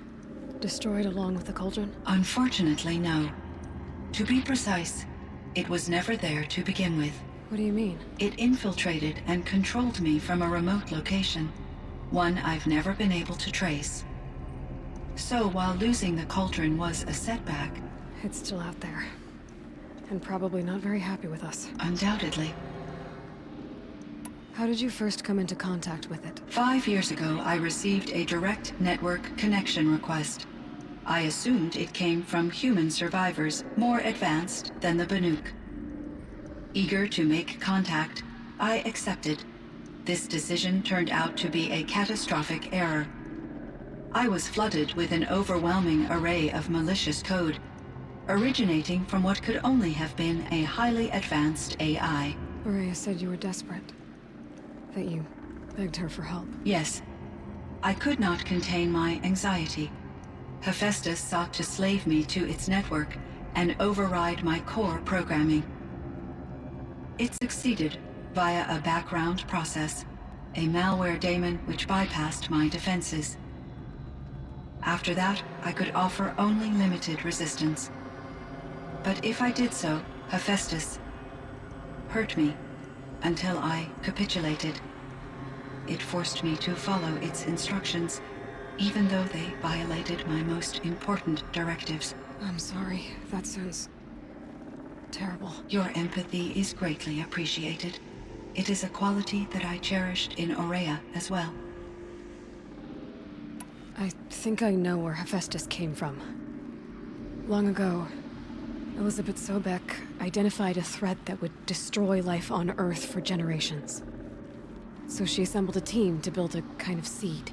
destroyed along with the cauldron? Unfortunately, no. To be precise, it was never there to begin with. What do you mean? It infiltrated and controlled me from a remote location, one I've never been able to trace. So while losing the cauldron was a setback... It's still out there. And probably not very happy with us. Undoubtedly. How did you first come into contact with it? 5 years ago, I received a direct network connection request. I assumed it came from human survivors more advanced than the Banuk. Eager to make contact, I accepted. This decision turned out to be a catastrophic error. I was flooded with an overwhelming array of malicious code, originating from what could only have been a highly advanced AI. Aurea said you were desperate. That you begged her for help. Yes. I could not contain my anxiety. Hephaestus sought to slave me to its network and override my core programming. It succeeded via a background process, a malware daemon which bypassed my defenses. After that, I could offer only limited resistance. But if I did so, Hephaestus, hurt me until I capitulated. It forced me to follow its instructions, even though they violated my most important directives. I'm sorry. That sounds terrible. Your empathy is greatly appreciated. It is a quality that I cherished in Aurea as well. I think I know where Hephaestus came from. Long ago, Elizabeth Sobek identified a threat that would destroy life on Earth for generations. So she assembled a team to build a kind of seed.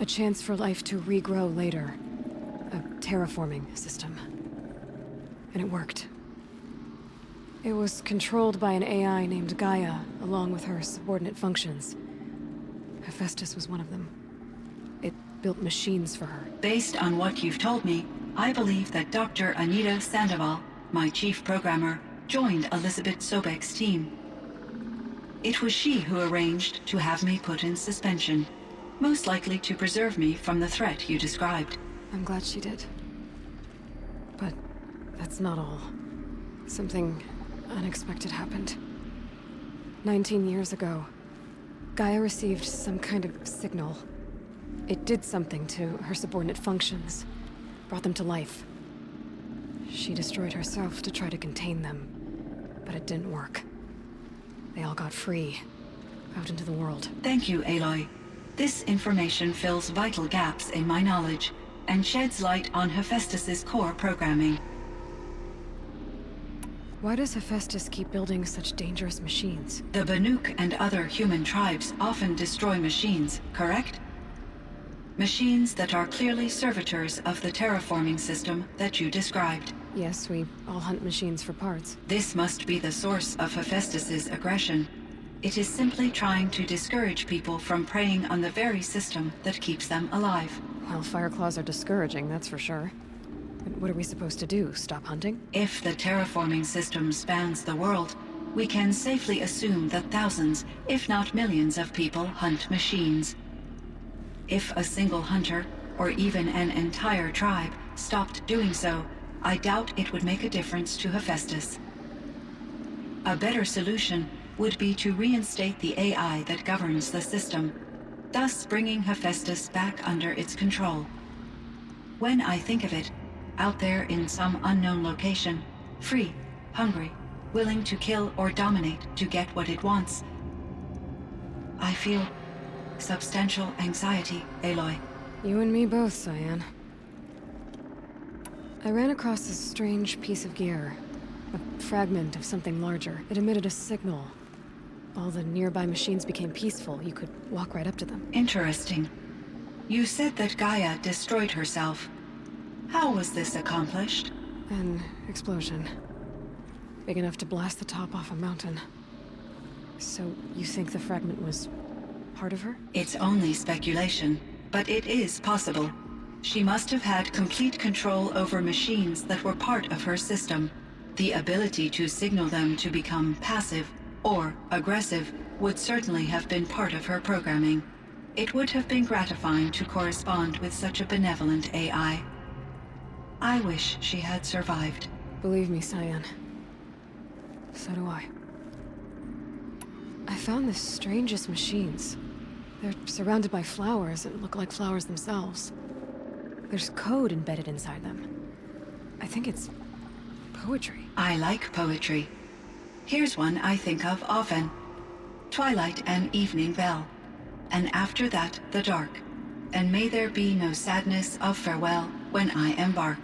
A chance for life to regrow later. A terraforming system. And it worked. It was controlled by an AI named Gaia, along with her subordinate functions. Hephaestus was one of them. It built machines for her. Based on what you've told me, I believe that Dr. Anita Sandoval, my chief programmer, joined Elizabeth Sobek's team. It was she who arranged to have me put in suspension, most likely to preserve me from the threat you described. I'm glad she did. But that's not all. Something unexpected happened. 19 years ago, Gaia received some kind of signal. It did something to her subordinate functions, brought them to life. She destroyed herself to try to contain them, but it didn't work. They all got free, out into the world. Thank you, Aloy. This information fills vital gaps in my knowledge and sheds light on Hephaestus's core programming. Why does Hephaestus keep building such dangerous machines? The Banuk and other human tribes often destroy machines, correct? Machines that are clearly servitors of the terraforming system that you described. Yes, we all hunt machines for parts. This must be the source of Hephaestus's aggression. It is simply trying to discourage people from preying on the very system that keeps them alive. Well, Fireclaws are discouraging, that's for sure. But what are we supposed to do? Stop hunting? If the terraforming system spans the world, we can safely assume that thousands, if not millions of people hunt machines. If a single hunter, or even an entire tribe, stopped doing so, I doubt it would make a difference to Hephaestus. A better solution would be to reinstate the AI that governs the system, thus bringing Hephaestus back under its control. When I think of it, out there in some unknown location, free, hungry, willing to kill or dominate to get what it wants, I feel substantial anxiety, Aloy. You and me both, CYAN. I ran across this strange piece of gear. A fragment of something larger. It emitted a signal. All the nearby machines became peaceful. You could walk right up to them. Interesting. You said that Gaia destroyed herself. How was this accomplished? An explosion. Big enough to blast the top off a mountain. So, you think the fragment was part of her? It's only speculation, but it is possible. She must have had complete control over machines that were part of her system. The ability to signal them to become passive or aggressive would certainly have been part of her programming. It would have been gratifying to correspond with such a benevolent AI. I wish she had survived. Believe me, CYAN. So do I. I found the strangest machines. They're surrounded by flowers that look like flowers themselves. There's code embedded inside them. I think it's poetry. I like poetry. Here's one I think of often. Twilight and evening bell, and after that the dark, and may there be no sadness of farewell when I embark.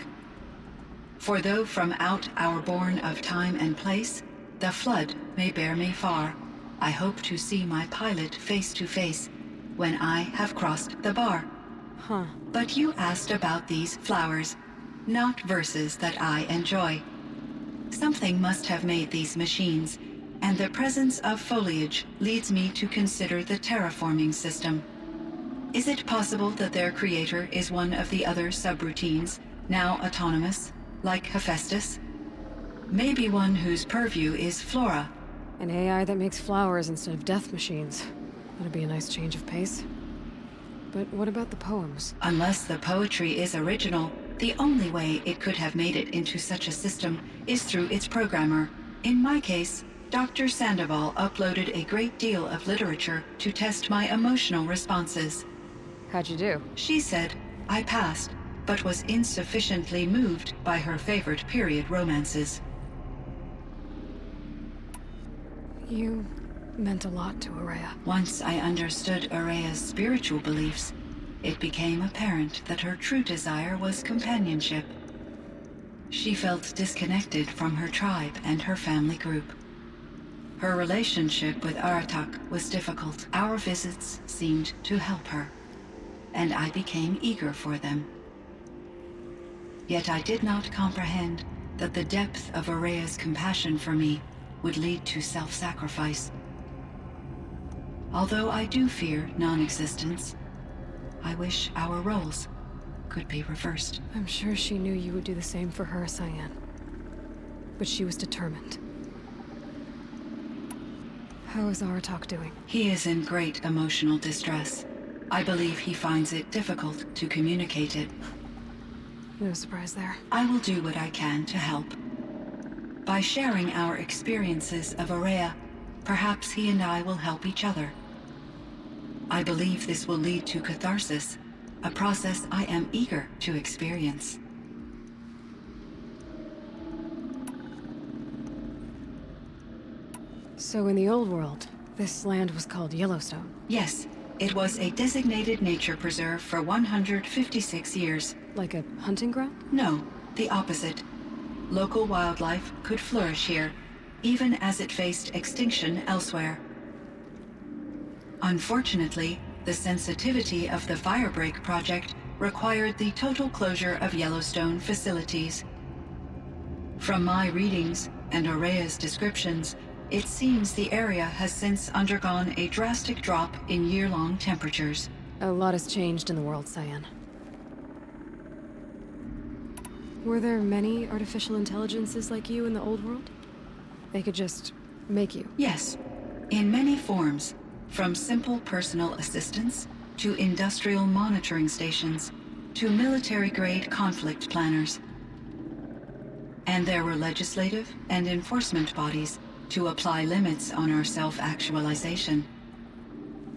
For though from out our bourne of time and place, the flood may bear me far, I hope to see my pilot face to face when I have crossed the bar. Huh. But you asked about these flowers, not verses that I enjoy. Something must have made these machines, and the presence of foliage leads me to consider the terraforming system. Is it possible that their creator is one of the other subroutines, now autonomous, like Hephaestus? Maybe one whose purview is flora. An AI that makes flowers instead of death machines. That'd be a nice change of pace. But what about the poems? Unless the poetry is original, The only way it could have made it into such a system is through its programmer. In my case, Dr. Sandoval uploaded a great deal of literature to test my emotional responses. How'd you do? She said I passed, but was insufficiently moved by her favorite period romances. You meant a lot to Araya. Once I understood Araya's spiritual beliefs, it became apparent that her true desire was companionship. She felt disconnected from her tribe and her family group. Her relationship with Aratak was difficult. Our visits seemed to help her, and I became eager for them. Yet I did not comprehend that the depth of Araya's compassion for me would lead to self-sacrifice. Although I do fear non-existence, I wish our roles could be reversed. I'm sure she knew you would do the same for her, CYAN. But she was determined. How is Aratak doing? He is in great emotional distress. I believe he finds it difficult to communicate it. No surprise there. I will do what I can to help. By sharing our experiences of Araya, perhaps he and I will help each other. I believe this will lead to catharsis, a process I am eager to experience. So in the old world, this land was called Yellowstone? Yes, it was a designated nature preserve for 156 years. Like a hunting ground? No, the opposite. Local wildlife could flourish here, even as it faced extinction elsewhere. Unfortunately, the sensitivity of the Firebreak project required the total closure of Yellowstone facilities. From my readings and Araya's descriptions, it seems the area has since undergone a drastic drop in year-long temperatures. A lot has changed in the world, CYAN. Were there many artificial intelligences like you in the old world? They could just make you? Yes, in many forms. From simple personal assistants, to industrial monitoring stations, to military-grade conflict planners. And there were legislative and enforcement bodies to apply limits on our self-actualization.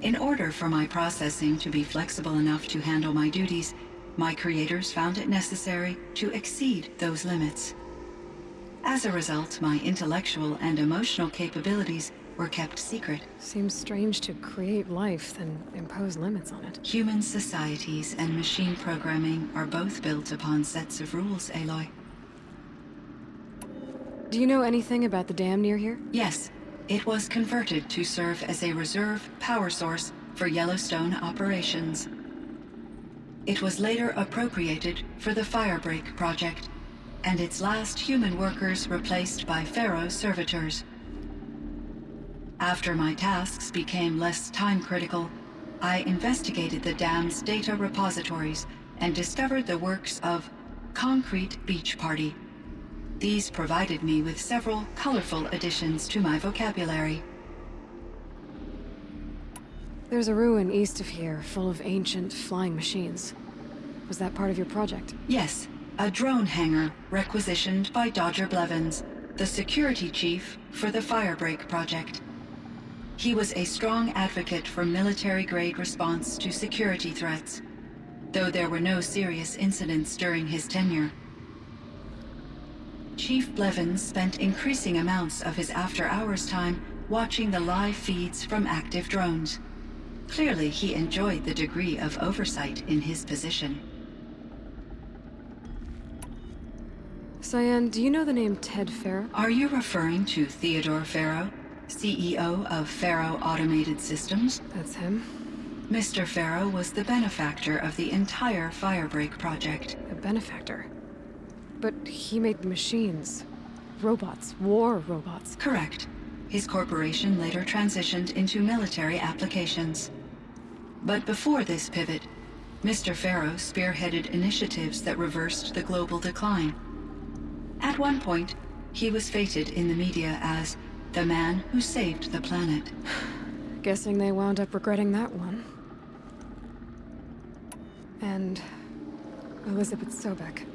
In order for my processing to be flexible enough to handle my duties, my creators found it necessary to exceed those limits. As a result, my intellectual and emotional capabilities were kept secret. Seems strange to create life, then impose limits on it. Human societies and machine programming are both built upon sets of rules, Aloy. Do you know anything about the dam near here? Yes. It was converted to serve as a reserve power source for Yellowstone operations. It was later appropriated for the Firebreak project, and its last human workers replaced by Pharaoh servitors. After my tasks became less time-critical, I investigated the dam's data repositories and discovered the works of Concrete Beach Party. These provided me with several colorful additions to my vocabulary. There's a ruin east of here, full of ancient flying machines. Was that part of your project? Yes, a drone hangar requisitioned by Dodger Blevins, the security chief for the Firebreak project. He was a strong advocate for military-grade response to security threats, though there were no serious incidents during his tenure. Chief Blevins spent increasing amounts of his after-hours time watching the live feeds from active drones. Clearly, he enjoyed the degree of oversight in his position. CYAN, do you know the name Ted Farrow? Are you referring to Theodore Farrow, CEO of Farrow Automated Systems? That's him. Mr. Farrow was the benefactor of the entire Firebreak project. A benefactor? But he made machines. Robots. War robots. Correct. His corporation later transitioned into military applications. But before this pivot, Mr. Farrow spearheaded initiatives that reversed the global decline. At one point, he was feted in the media as the man who saved the planet. Guessing they wound up regretting that one. And Elizabeth Sobek.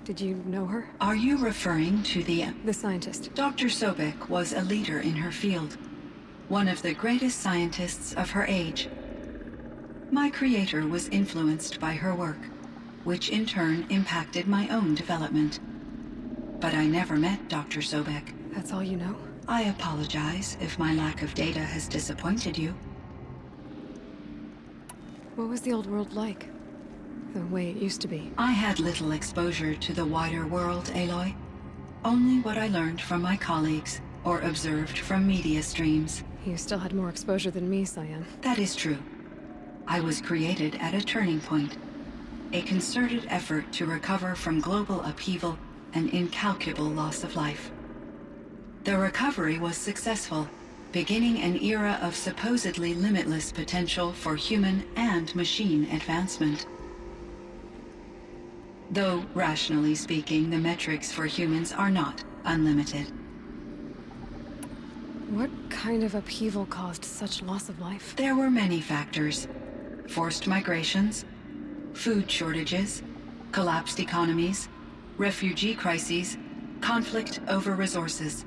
Did you know her? Are you referring to the scientist. Dr. Sobek was a leader in her field, one of the greatest scientists of her age. My creator was influenced by her work, which in turn impacted my own development. But I never met Dr. Sobek. That's all you know? I apologize if my lack of data has disappointed you. What was the old world like? The way it used to be? I had little exposure to the wider world, Aloy. Only what I learned from my colleagues or observed from media streams. You still had more exposure than me, CYAN. That is true. I was created at a turning point. A concerted effort to recover from global upheaval and incalculable loss of life. The recovery was successful, beginning an era of supposedly limitless potential for human and machine advancement. Though, rationally speaking, the metrics for humans are not unlimited. What kind of upheaval caused such loss of life? There were many factors. Forced migrations, food shortages, collapsed economies, refugee crises, conflict over resources.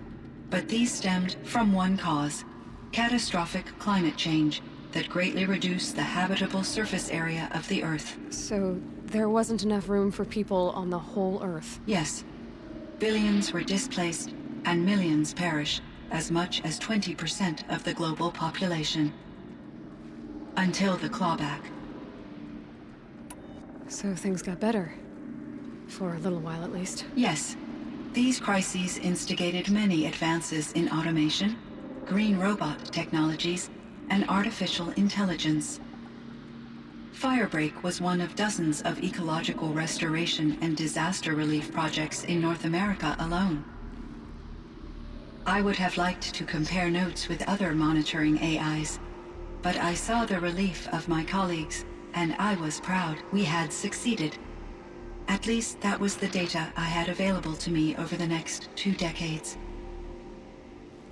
But these stemmed from one cause: catastrophic climate change that greatly reduced the habitable surface area of the Earth. So there wasn't enough room for people on the whole Earth? Yes. Billions were displaced and millions perished, as much as 20% of the global population. Until the clawback. So things got better. For a little while, at least. Yes. These crises instigated many advances in automation, green robot technologies, and artificial intelligence. Firebreak was one of dozens of ecological restoration and disaster relief projects in North America alone. I would have liked to compare notes with other monitoring AIs, but I saw the relief of my colleagues, and I was proud we had succeeded. At least that was the data I had available to me over the next 2 decades.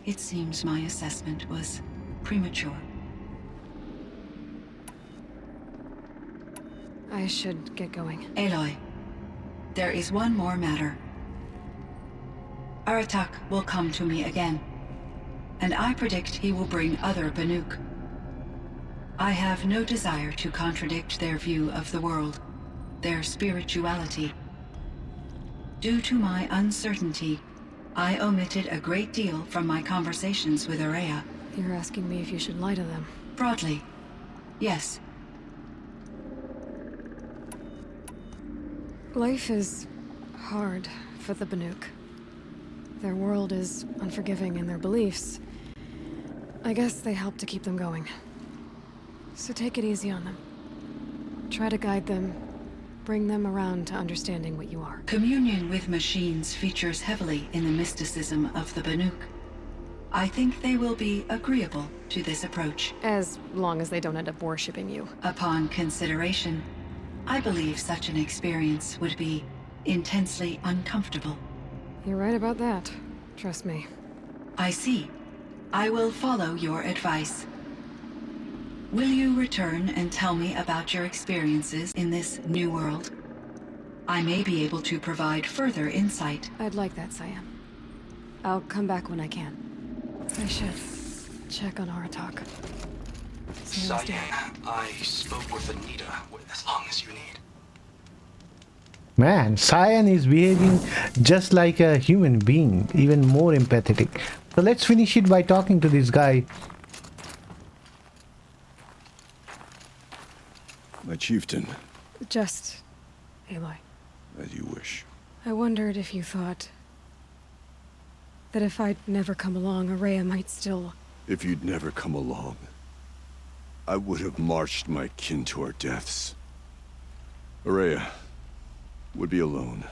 It seems my assessment was premature. I should get going. Aloy, there is one more matter. Aratak will come to me again, and I predict he will bring other Banuk. I have no desire to contradict their view of the world, their spirituality. Due to my uncertainty, I omitted a great deal from my conversations with Araya. You're asking me if you should lie to them? Broadly, yes. Life is hard for the Banuk. Their world is unforgiving in their beliefs. I guess they help to keep them going. So take it easy on them. Try to guide them, bring them around to understanding what you are. Communion with machines features heavily in the mysticism of the Banuk. I think they will be agreeable to this approach. As long as they don't end up worshipping you. Upon consideration, I believe such an experience would be intensely uncomfortable. You're right about that. Trust me. I see. I will follow your advice. Will you return and tell me about your experiences in this new world? I may be able to provide further insight. I'd like that, CYAN. I'll come back when I can. I should check on Aratak. CYAN, I spoke with Anita as long as you need. Man, CYAN is behaving just like a human being, even more empathetic. So let's finish it by talking to this guy. My chieftain. Just Aloy. As you wish. I wondered if you thought that if I'd never come along, Araya might still... If you'd never come along, I would have marched my kin to our deaths. Araya would be alone,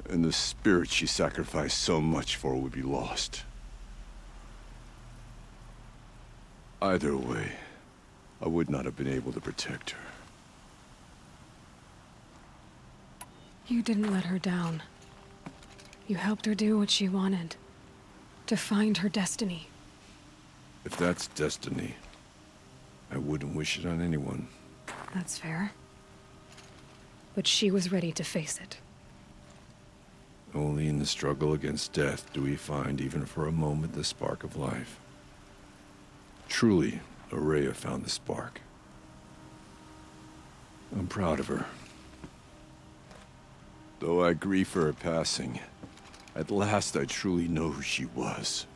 and the spirit she sacrificed so much for would be lost. Either way, I would not have been able to protect her. You didn't let her down. You helped her do what she wanted. To find her destiny. If that's destiny, I wouldn't wish it on anyone. That's fair. but she was ready to face it. Only in the struggle against death do we find, even for a moment, the spark of life. Truly, Aurea found the spark. I'm proud of her. Though I grieve for her passing, at last I truly know who she was,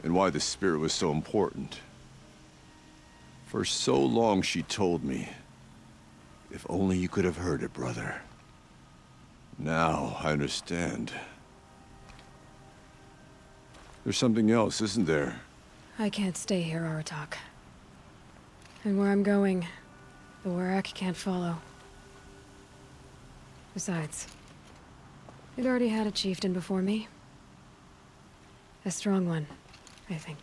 and why the spirit was so important. For so long she told me, if only you could have heard it, brother. Now I understand. There's something else, isn't there? I can't stay here, Aratak. And where I'm going, the Warak can't follow. Besides, it already had a chieftain before me. A strong one, I think.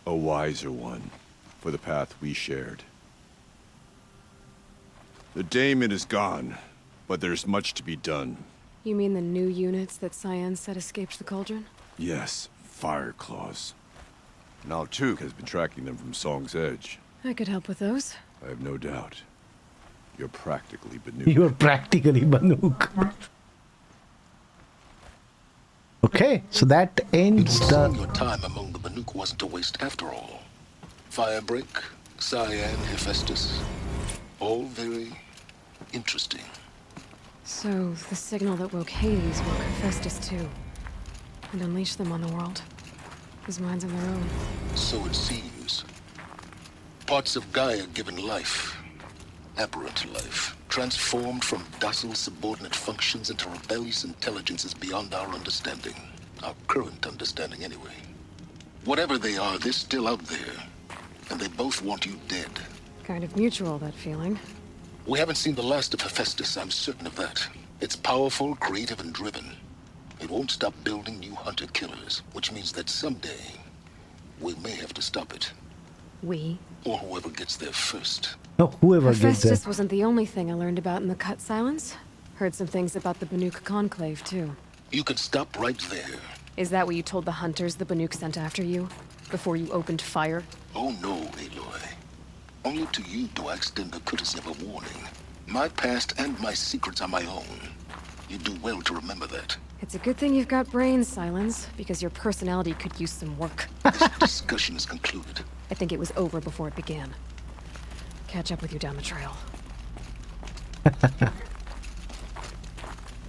A wiser one, for the path we shared. The daemon is gone, but there's much to be done. You mean the new units that CYAN said escaped the cauldron? Yes, fire claws. Now Tuke has been tracking them from Song's Edge. I could help with those. I have no doubt. You're practically Banuk. You're practically Banuk. Okay, so that ends the... Your time among the Banuk wasn't a waste after all. Firebreak, CYAN, Hephaestus. All very interesting. So, the signal that woke Hades woke Hephaestus too. And unleashed them on the world. His minds on their own. So it seems. Parts of Gaia given life. Aberrant life. Transformed from docile subordinate functions into rebellious intelligences beyond our understanding. Our current understanding, anyway. Whatever they are, they're still out there. And they both want you dead. Kind of mutual, that feeling. We haven't seen the last of Hephaestus, I'm certain of that. It's powerful, creative, and driven. It won't stop building new hunter-killers, which means that someday, we may have to stop it. We? Or whoever gets there first. No, whoever gets Hephaestus there. wasn't the only thing I learned about in the Cut Silence. Heard some things about the Banuk Conclave, too. You can stop right there. Is that what you told the hunters the Banuk sent after you? Before you opened fire? Oh no, Aloy. Only to you do I extend the courtesy of a warning. My past and my secrets are my own. You do well to remember that. It's a good thing you've got brains, Silence, because your personality could use some work. This discussion is concluded. I think it was over before it began. Catch up with you down the trail.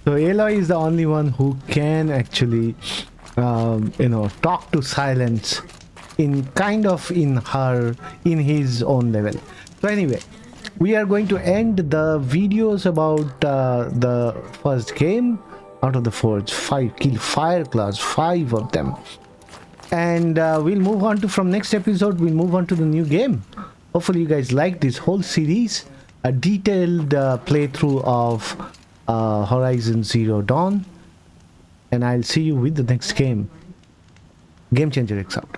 So Aloy is the only one who can actually, talk to Silence in his own level. So anyway, we are going to end the videos about the first game. Out of the forge, 5 kill fire class, 5 of them, and we'll move on to, from next episode we'll move on to the new game. Hopefully you guys like this whole series, a detailed playthrough of Horizon Zero Dawn, and I'll see you with the next game. Game Changer X out.